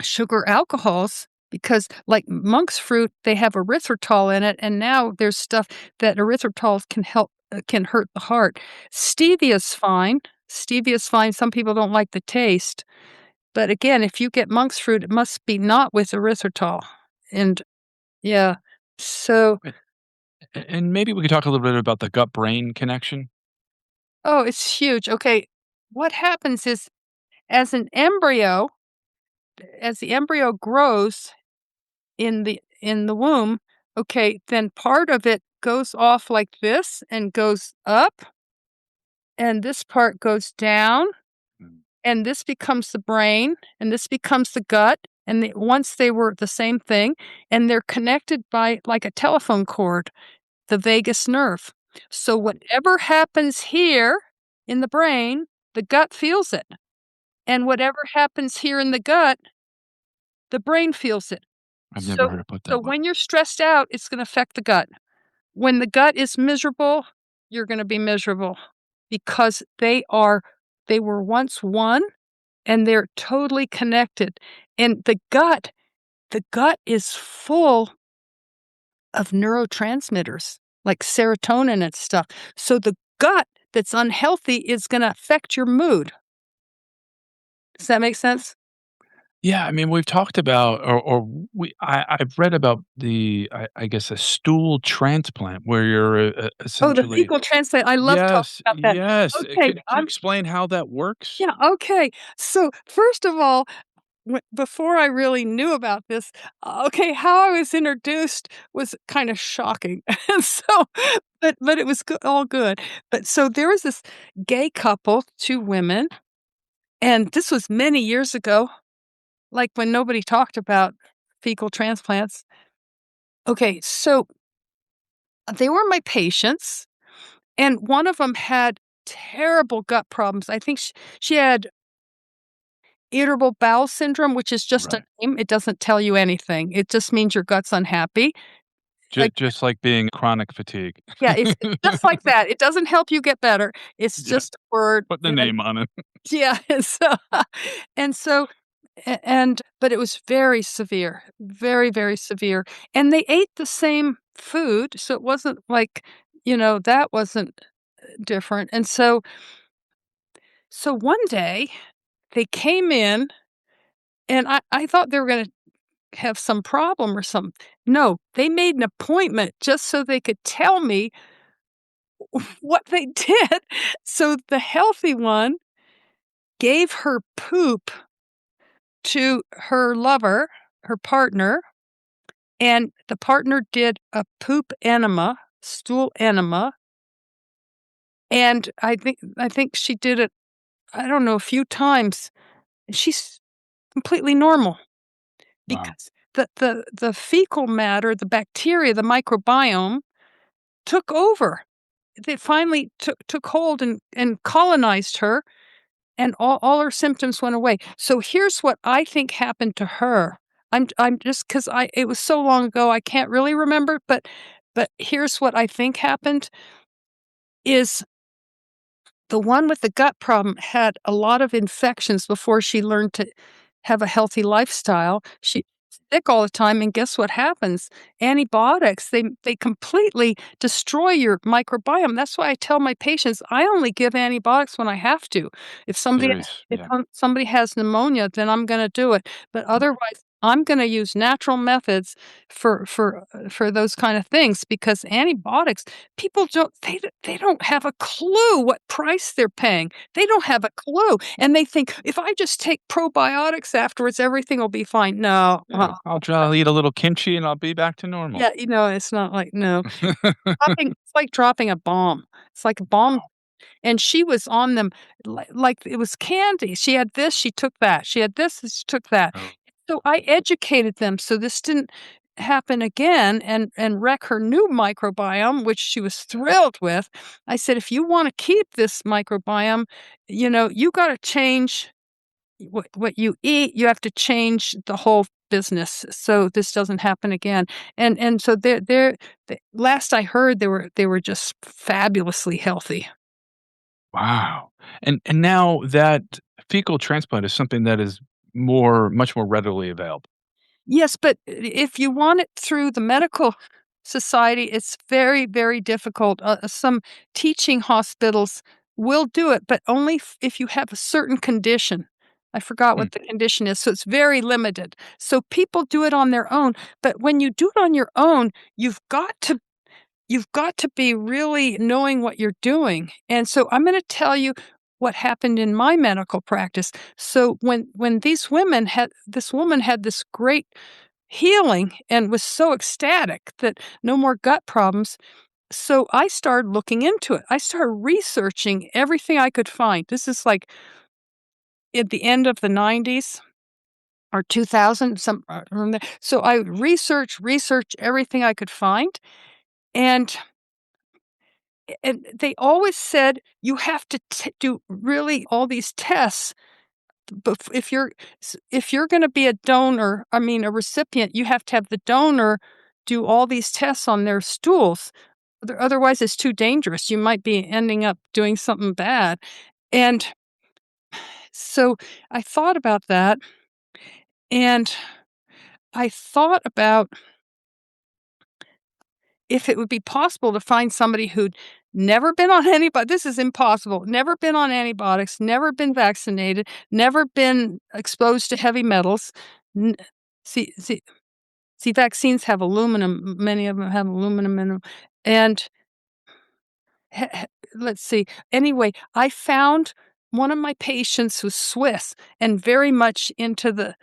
sugar alcohols because, like monk's fruit, they have erythritol in it, and now there's stuff that erythritol can hurt the heart. Stevia's fine. Stevia's fine. Some people don't like the taste, but again, if you get monk's fruit, it must be not with erythritol. And yeah, so And maybe we could talk a little bit about the gut-brain connection? oh, it's huge. Okay, what happens is as an embryo, as the embryo grows in the womb, okay, then part of it goes off like this and goes up, and this part goes down, Mm. and this becomes the brain, and this becomes the gut, and once they were the same thing, and they're connected by like a telephone cord, the vagus nerve. So whatever happens here in the brain, the gut feels it, and whatever happens here in the gut, the brain feels it. I've never So heard it put so that way. when you're stressed out, it's gonna affect the gut. When the gut is miserable, you're gonna be miserable because they were once one, and they're totally connected. And the gut is full of neurotransmitters, like serotonin and stuff. So the gut that's unhealthy is gonna affect your mood. Does that make sense? Yeah, I mean, we've talked about or I've read about I guess, a stool transplant where you're, Oh, the essentially. fecal transplant, I love talking Yes, about that. yes, Okay, can you explain how that works? yeah, okay. So, first of all, before I really knew about this, okay, how I was introduced was kinda shocking. And so but it was all good. But so there was this gay couple, 2 women, and this was many years ago, like, when nobody talked about fecal transplants. Okay, so they were my patients, and one of them had terrible gut problems. I think she had irritable bowel syndrome, which is just a Right. name, it doesn't tell you anything. It just means your gut's unhappy. Like, Just like being chronic fatigue. yeah, it's just like that. It doesn't help you get better. It's Yeah, just a word, put the and name on it. yeah, and so but it was very severe, very, very severe, and they ate the same food, so it wasn't like, that wasn't different, and so one day, they came in, and I thought they were gonna have some problem or something. No, they made an appointment just so they could tell me what they did. So the healthy one gave her poop to her lover, her partner, and the partner did a poop enema, stool enema, and I think she did it, I don't know, a few times. She's completely normal Wow. because the fecal matter, the bacteria, the microbiome took over. They finally took hold and colonized her, and all her symptoms went away. So here's what I think happened to her. I'm just 'cause it was so long ago, I can't really remember, but here's what I think happened is the one with the gut problem had a lot of infections before she learned to have a healthy lifestyle. She's sick all the time, and guess what happens? Antibiotics, they completely destroy your microbiome. That's why I tell my patients, I only give antibiotics when I have to. If somebody Serious, if yeah. somebody has pneumonia, then I'm gonna do it, but otherwise I'm gonna use natural methods for those kind of things because antibiotics, people they don't have a clue what price they're paying. They don't have a clue, and they think, "If I just take probiotics afterwards, everything will be fine." No, Yeah, I'll eat a little kimchi and I'll be back to normal. yeah, it's not like no. It's like dropping a bomb. It's like a bomb, and she was on them like it was candy. She had this, she took that. She had this, she took that. Oh, So I educated them so this didn't happen again and wreck her new microbiome, which she was thrilled with. I said, "If you wanna keep this microbiome, you gotta change what you eat, you have to change the whole business so this doesn't happen again." And so the last I heard, they were just fabulously healthy. wow. And now that fecal transplant is something that is much more readily available. Yes, but if you want it through the medical society, it's very, very difficult. Some teaching hospitals will do it, but only if you have a certain condition. I forgot Hmm, what the condition is, so it's very limited. So people do it on their own, but when you do it on your own, you've got to be really knowing what you're doing. And so I'm going to tell you what happened in my medical practice. So when this woman had this great healing and was so ecstatic that no more gut problems. So I started looking into it. I started researching everything I could find. This is like at the end of the 90s or 2000, around there. So I researched everything I could find. And they always said you have to do really all these tests. But if you're going to be a donor, I mean a recipient, you have to have the donor do all these tests on their stools. Otherwise, it's too dangerous. You might be ending up doing something bad. And so I thought about that, and I thought about if it would be possible to find somebody who'd never been on antibiotics. This is impossible. Never been on antibiotics, never been vaccinated, never been exposed to heavy metals. N- see, see, see, vaccines have aluminum. Many of them have aluminum in them, and let's see. Anyway, I found one of my patients was Swiss and very much into the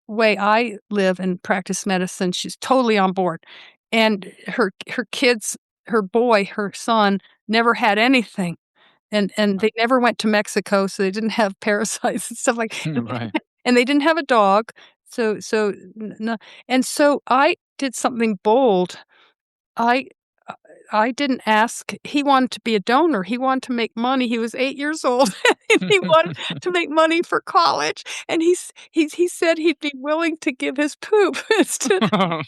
way I live and practice medicine. She's totally on board. And her kids, her boy, her son never had anything. And they never went to Mexico, so they didn't have parasites and stuff like right. and they didn't have a dog. No, and so I did something bold. I uh, I didn't ask. He wanted to be a donor. He wanted to make money. He was 8 years old, and he wanted to make money for college, and he said he'd be willing to give his poop to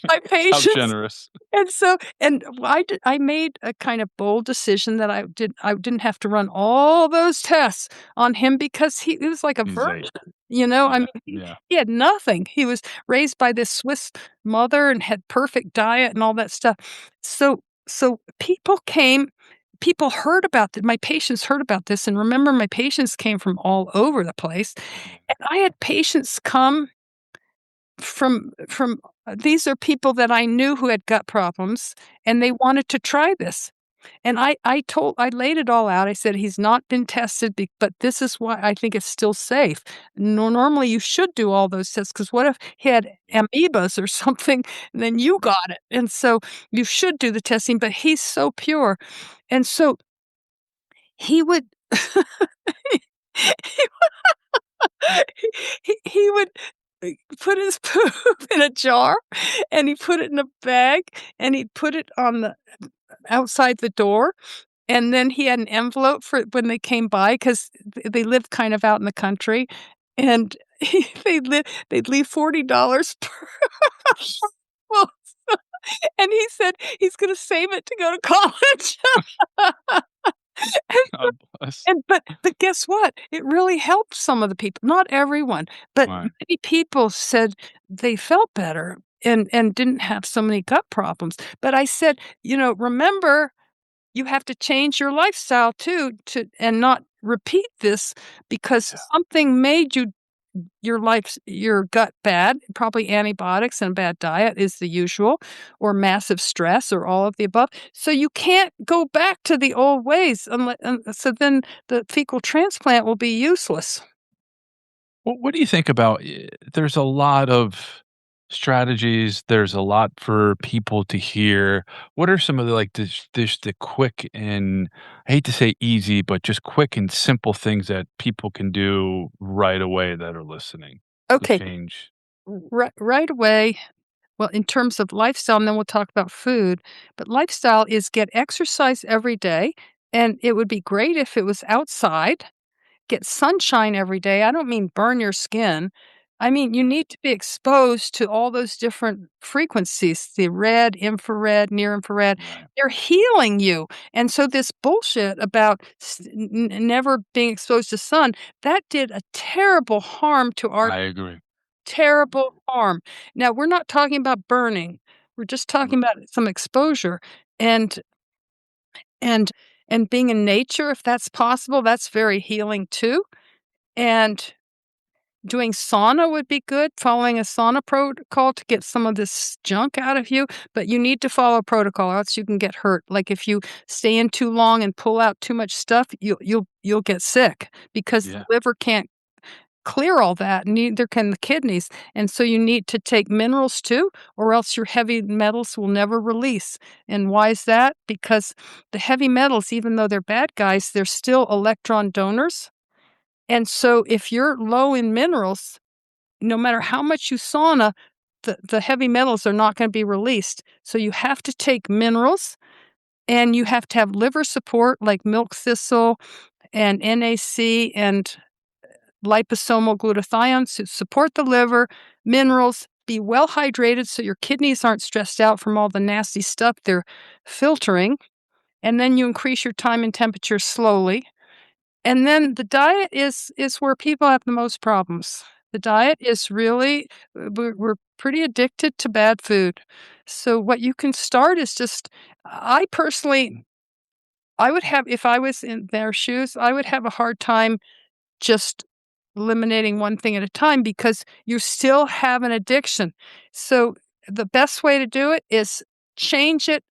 my How patients. generous. I made a kind of bold decision that I didn't have to run all those tests on him because he was like a He's 8. virgin, I Yeah, mean, yeah. he had nothing. He was raised by this Swiss mother and had perfect diet and all that stuff. So people heard about that. My patients heard about this, and remember my patients came from all over the place, Yeah. and I had patients come from these are people that I knew who had gut problems, and they wanted to try this. And I laid it all out. I said, "He's not been tested, but this is why I think it's still safe." Normally, you should do all those tests because what if he had amoebas or something, and then you got it? And so you should do the testing, but he's so pure. And so he would he would put his poop in a jar, and he put it in a bag, and he'd put it on the outside the door. And then he had an envelope for when they came by 'cause they lived kind of out in the country, and they'd leave $40 per well, and he said he's gonna save it to go to college. God bless. But guess what? It really helped some of the people, not everyone, but Right. many people said they felt better and didn't have so many gut problems. But I said, "Remember you have to change your lifestyle too to and not repeat this because Yeah. something made you your gut bad, probably antibiotics and bad diet is the usual, or massive stress, or all of the above. So you can't go back to the old ways so then the fecal transplant will be useless. What do you think about there's a lot of strategies, there's a lot for people to hear. What are some of the, like, the quick and I hate to say easy, but just quick and simple things that people can do right away that are listening to Okay, change? right away. Well, in terms of lifestyle, and then we'll talk about food, but lifestyle is get exercise every day, and it would be great if it was outside. Get sunshine every day. I don't mean burn your skin. I mean, you need to be exposed to all those different frequencies, the red, infrared, near infrared. Right. They're healing you. And so this bullshit about never being exposed to sun, that did a terrible harm to our I agree. terrible harm. Now, we're not talking about burning. We're just talking Right. about some exposure and and and being in nature if that's possible, that's very healing too. And doing sauna would be good, following a sauna protocol to get some of this junk out of you, but you need to follow protocol or else you can get hurt. Like if you stay in too long and pull out too much stuff, you'll get sick because the Yeah. liver can't clear all that, neither can the kidneys. And so you need to take minerals too, or else your heavy metals will never release. And why is that? Because the heavy metals, even though they're bad guys, they're still electron donors. And so if you're low in minerals, no matter how much you sauna, the heavy metals are not going to be released. So you have to take minerals and you have to have liver support like milk thistle and NAC and liposomal glutathione to support the liver, minerals, be well hydrated so your kidneys aren't stressed out from all the nasty stuff they're filtering. And then you increase your time and temperature slowly. And then the diet is where people have the most problems. The diet is really we're pretty addicted to bad food. So what you can start is just I personally I would have if I was in their shoes, I would have a hard time just eliminating one thing at a time because you still have an addiction. So the best way to do it is change it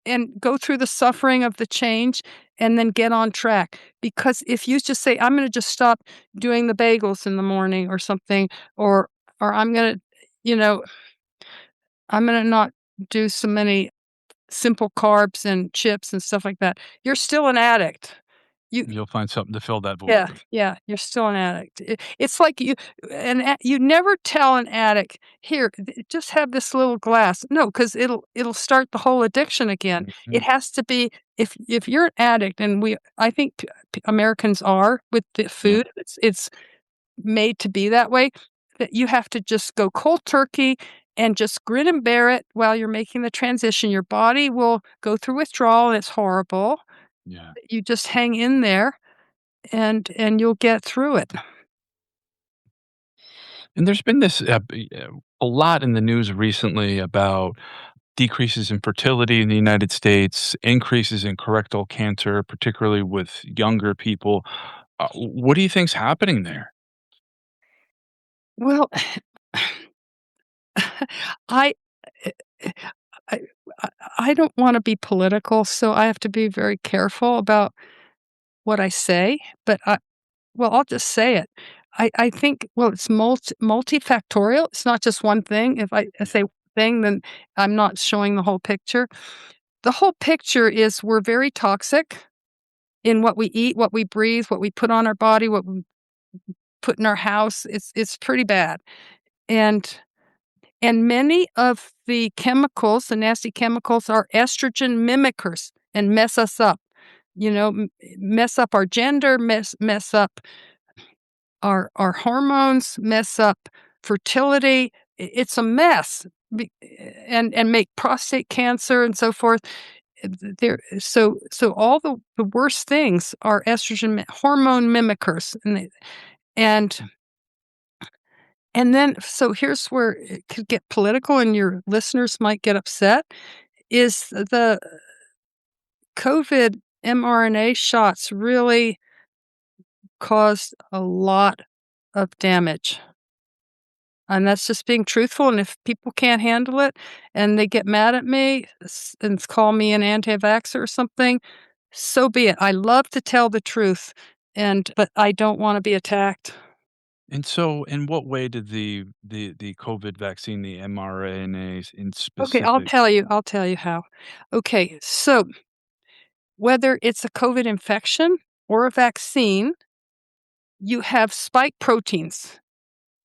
and go through the suffering of the change and then get on track. Because if you just say, I'm going to just stop doing the bagels in the morning or something, or I'm going to, you know, I'm going to not do so many simple carbs and chips and stuff like that. You're still an addict. You You'll find something to fill that Yeah, void. yeah, you're still an addict. It's like you never tell an addict, "Here, just have this little glass." No, because it'll start the whole addiction again. It Mhm. has to be if you're an addict, and I think Americans are with the Yeah. food, it's made to be that way, that you have to just go cold turkey and just grin and bear it while you're making the transition. Your body will go through withdrawal, and it's horrible. Yeah. You just hang in there and you'll get through it. And there's been this a lot in the news recently about decreases in fertility in the United States, increases in colorectal cancer, particularly with younger people. What do you think's happening there? Well, I eh eh I I I don't wanna be political, so I have to be very careful about what I say, but I'll just say it. I think well, it's multifactorial, it's not just one thing. If I Yeah. say one thing, then I'm not showing the whole picture. The whole picture is we're very toxic in what we eat, what we breathe, what we put on our body, what we put in our house. It's pretty bad, and And many of the chemicals, the nasty chemicals, are estrogen mimickers and mess us up. Mess up our gender, mess up our hormones, mess up fertility. It's a mess, and make prostate cancer and so forth. So all the worst things are estrogen hormone mimickers, and And then so here's where it could get political and your listeners might get upset, is the COVID mRNA shots really caused a lot of damage. And that's just being truthful, and if people can't handle it and they get mad at me and call me an anti-vaxxer or something, so be it. I love to tell the truth, but I don't wanna be attacked. And so, in what way did the COVID vaccine, the mRNAs in Okay, specific. I'll tell you how. Okay, so whether it's a COVID infection or a vaccine, you have spike proteins,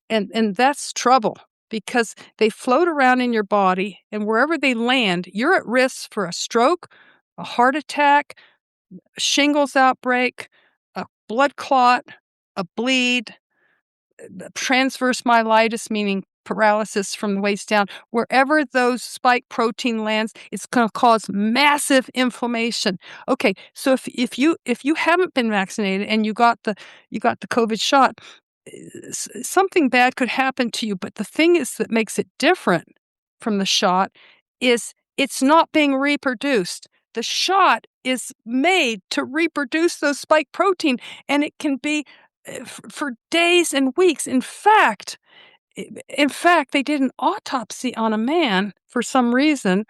and that's trouble because they float around in your body, and wherever they land, you're at risk for a stroke, a heart attack, a shingles outbreak, a blood clot, a bleed, transverse myelitis, meaning paralysis from the waist down. Wherever those spike protein lands, it's going to cause massive inflammation. Okay, so if you haven't been vaccinated and you got the COVID shot, something bad could happen to you. But the thing is that makes it different from the shot is it's not being reproduced. The shot is made to reproduce those spike protein, and it can be for days and weeks. In fact, they did an autopsy on a man for some reason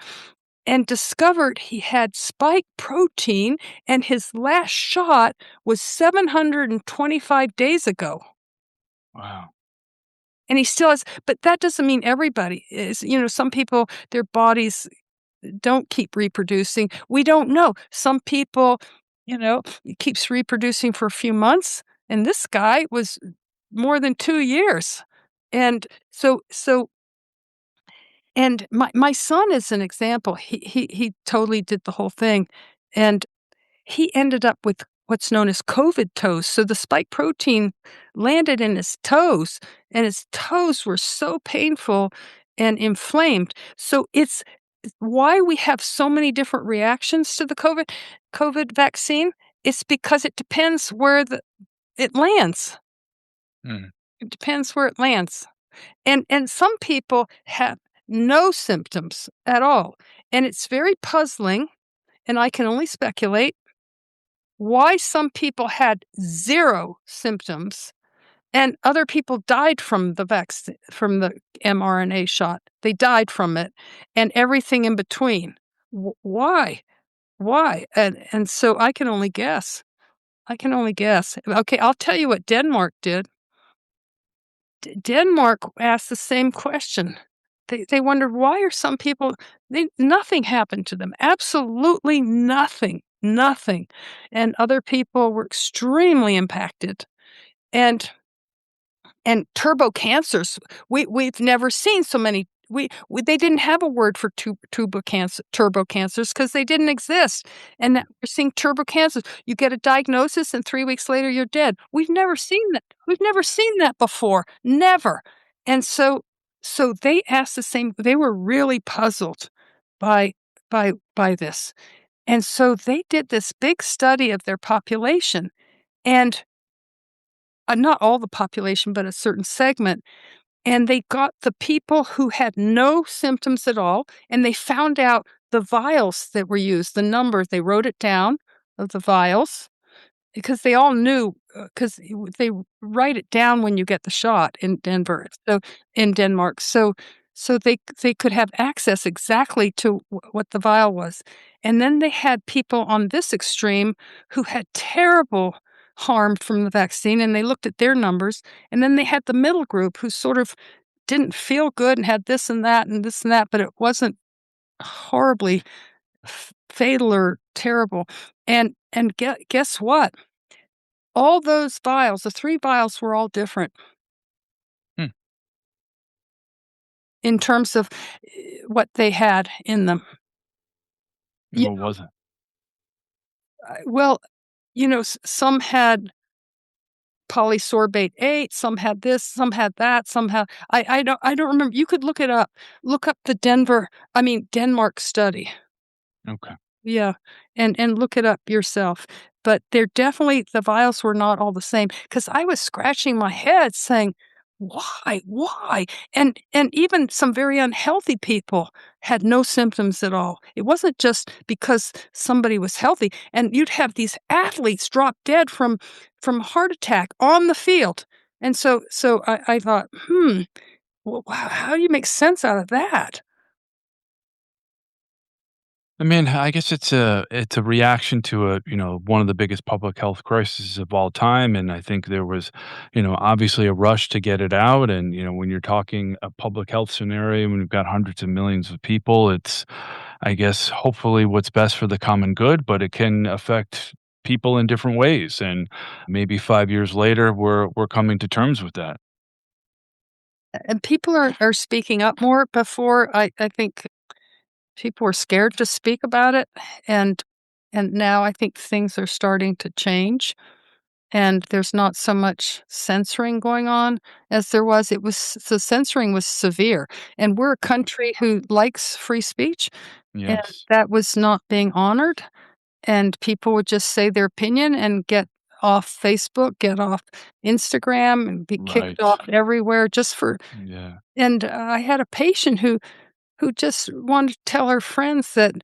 and discovered he had spike protein, and his last shot was 725 days ago. Wow. And he still has, but that doesn't mean everybody is. Some people, their bodies don't keep reproducing. We don't know. Some people, it keeps reproducing for a few months, and this guy was more than 2 years. And so and my son is an example. He totally did the whole thing, and he ended up with what's known as COVID toes. So the spike protein landed in his toes, and his toes were so painful and inflamed. So it's why we have so many different reactions to the COVID vaccine. It's because it depends where it lands. Mm. It depends where it lands. And some people have no symptoms at all, and it's very puzzling, and I can only speculate why some people had 0 symptoms and other people died from from the mRNA shot. They died from it and everything in between. Why? Why? And so I can only guess. I can only guess. Okay, I'll tell you what Denmark did. Denmark asked the same question. They wondered, why are some people, nothing happened to them, absolutely nothing, nothing, and other people were extremely impacted. And and turbo cancers, we've never seen so many. We They didn't have a word for turbo cancers because they didn't exist, and now we're seeing turbo cancers. You get a diagnosis, and 3 weeks later, you're dead. We've never seen that. We've never seen that before, never. And so they asked the same. They were really puzzled by by this, and so they did this big study of their population, and not all the population, but a certain segment, and they got the people who had no symptoms at all, and they found out the vials that were used, the numbers, they wrote it down of the vials because they all knew, because they write it down when you get the shot in Denver, so in Denmark, so they could have access exactly to what the vial was, and then they had people on this extreme who had terrible harm from the vaccine, and they looked at their numbers, and then they had the middle group who sort of didn't feel good and had this and that and this and that, but it wasn't horribly fatal or terrible, and guess what? All those vials, the 3 vials were all different Hmm. in terms of, what they had in them. And Yeah, what was it? well, some had polysorbate 8, some had this, some had that, some had I don't remember. You could look it up. Look up the Denmark study. Okay. Yeah, and look it up yourself. But they're definitely the vials were not all the same because I was scratching my head saying, "Why? Why?" And even some very unhealthy people had no symptoms at all. It wasn't just because somebody was healthy, and you'd have these athletes drop dead from heart attack on the field. And so I thought, well, how do you make sense out of that? I mean, I guess it's a reaction to one of the biggest public health crises of all time, and I think there was, obviously a rush to get it out, and when you're talking a public health scenario, when you've got hundreds of millions of people, it's, I guess, hopefully what's best for the common good, but it can affect people in different ways, and maybe 5 years later, we're coming to terms with that. And people are speaking up more. Before, I think people were scared to speak about it, and now I think things are starting to change, and there's not so much censoring going on as there was. The censoring was severe, and we're a country who likes free speech, and Yes, that was not being honored, and people would just say their opinion and get off Facebook, get off Instagram, and be kicked right. off everywhere just for. Yeah. And I had a patient who just wanted to tell her friends that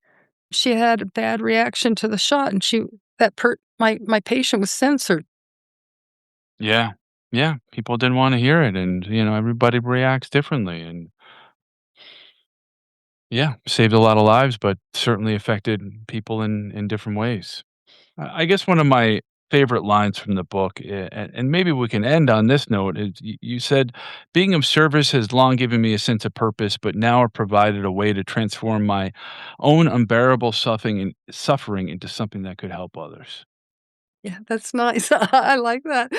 she had a bad reaction to the shot, and she that per my patient was censored. Yeah. Yeah, people didn't wanna hear it, and, everybody reacts differently, and yeah, saved a lot of lives, but certainly affected people in different ways. I guess one of my favorite lines from the book, and maybe we can end on this note, is you said, "Being of service has long given me a sense of purpose, but now it provided a way to transform my own unbearable suffering into something that could help others." Yeah, that's nice. I like that.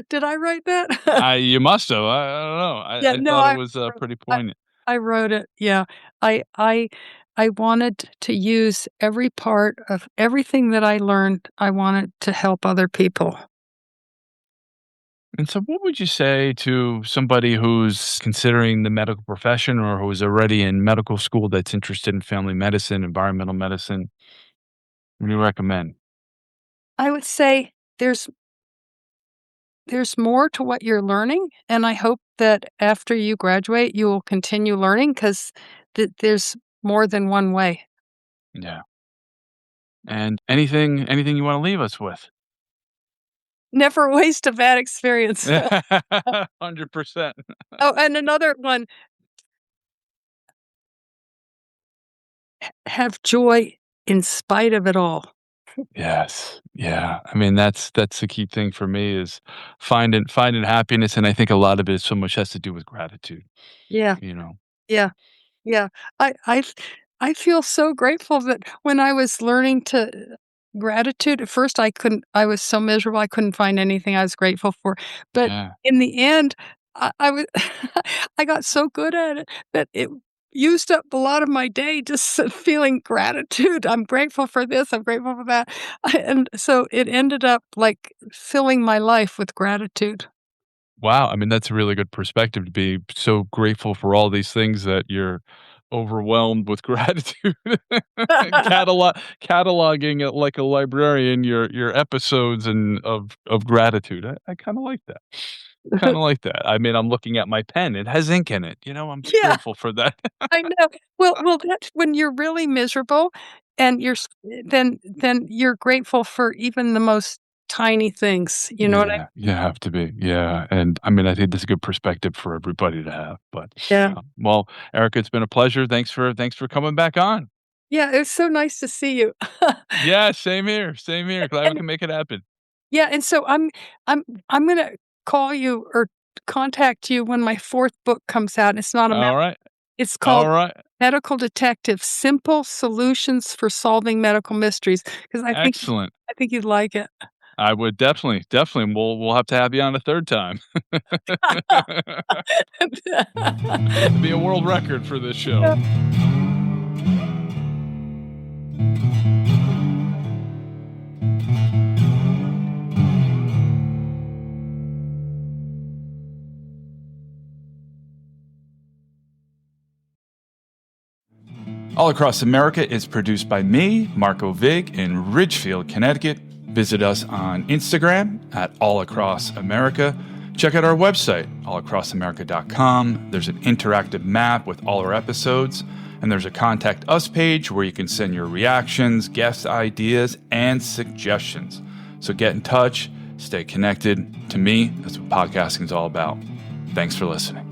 Did I write that? You must have. I don't know. I Yeah, I no, thought it was, pretty I poignant. I wrote it, yeah. I I I wanted to use every part of everything that I learned, I wanted to help other people. And so, what would you say to somebody who's considering the medical profession or who's already in medical school that's interested in family medicine, environmental medicine? What do you recommend? I would say there's there's more to what you're learning, and I hope that after you graduate, you will continue learning 'cause there's more than one way. Yeah. And anything you want to leave us with? Never waste a bad experience. 100%. Oh, and another one, have joy in spite of it all. Yes. Yeah. I mean, that's the key thing for me is finding happiness, and I think a lot of it so much has to do with gratitude, Yeah, you know. yeah. Yeah, I feel so grateful that when I was learning to gratitude, at first I was so miserable, I couldn't find anything I was grateful for, but Yeah. in the end, I was I got so good at it that it used up a lot of my day just feeling gratitude. I'm grateful for this, I'm grateful for that, and so it ended up, like, filling my life with gratitude. Wow, I mean, that's a really good perspective to be so grateful for all these things that you're overwhelmed with gratitude. Cataloging it like a librarian, your episodes of gratitude. I kinda like that. Kinda like that. I mean, I'm looking at my pen, it has ink in it, I'm Yeah. grateful for that. I know. Well, that's when you're really miserable and then you're grateful for even the most tiny things, you know what I. Yeah, you have to be, yeah, and, I mean, I think that's a good perspective for everybody to have, but, Yeah. well, Erica, it's been a pleasure. Thanks for coming back on. Yeah, it's so nice to see you. Yeah, same here, same here. Glad we And can make it happen. yeah, and so I'm I'm gonna call you or contact you when my 4th book comes out. It's not a All right, it's called all right. Medical Detective: Simple Solutions for Solving Medical Mysteries, 'cause Excellent. I think you'd like it. I would definitely. We'll have to have you on a third time. It'd be a world record for this show. All Across America is produced by me, Marco Vig, in Ridgefield, Connecticut. Visit us on Instagram at All Across America. Check out our website, allacrossamerica.com. There's an interactive map with all our episodes, and there's a Contact Us page where you can send your reactions, guest ideas, and suggestions. So get in touch, stay connected. To me, that's what podcasting is all about. Thanks for listening.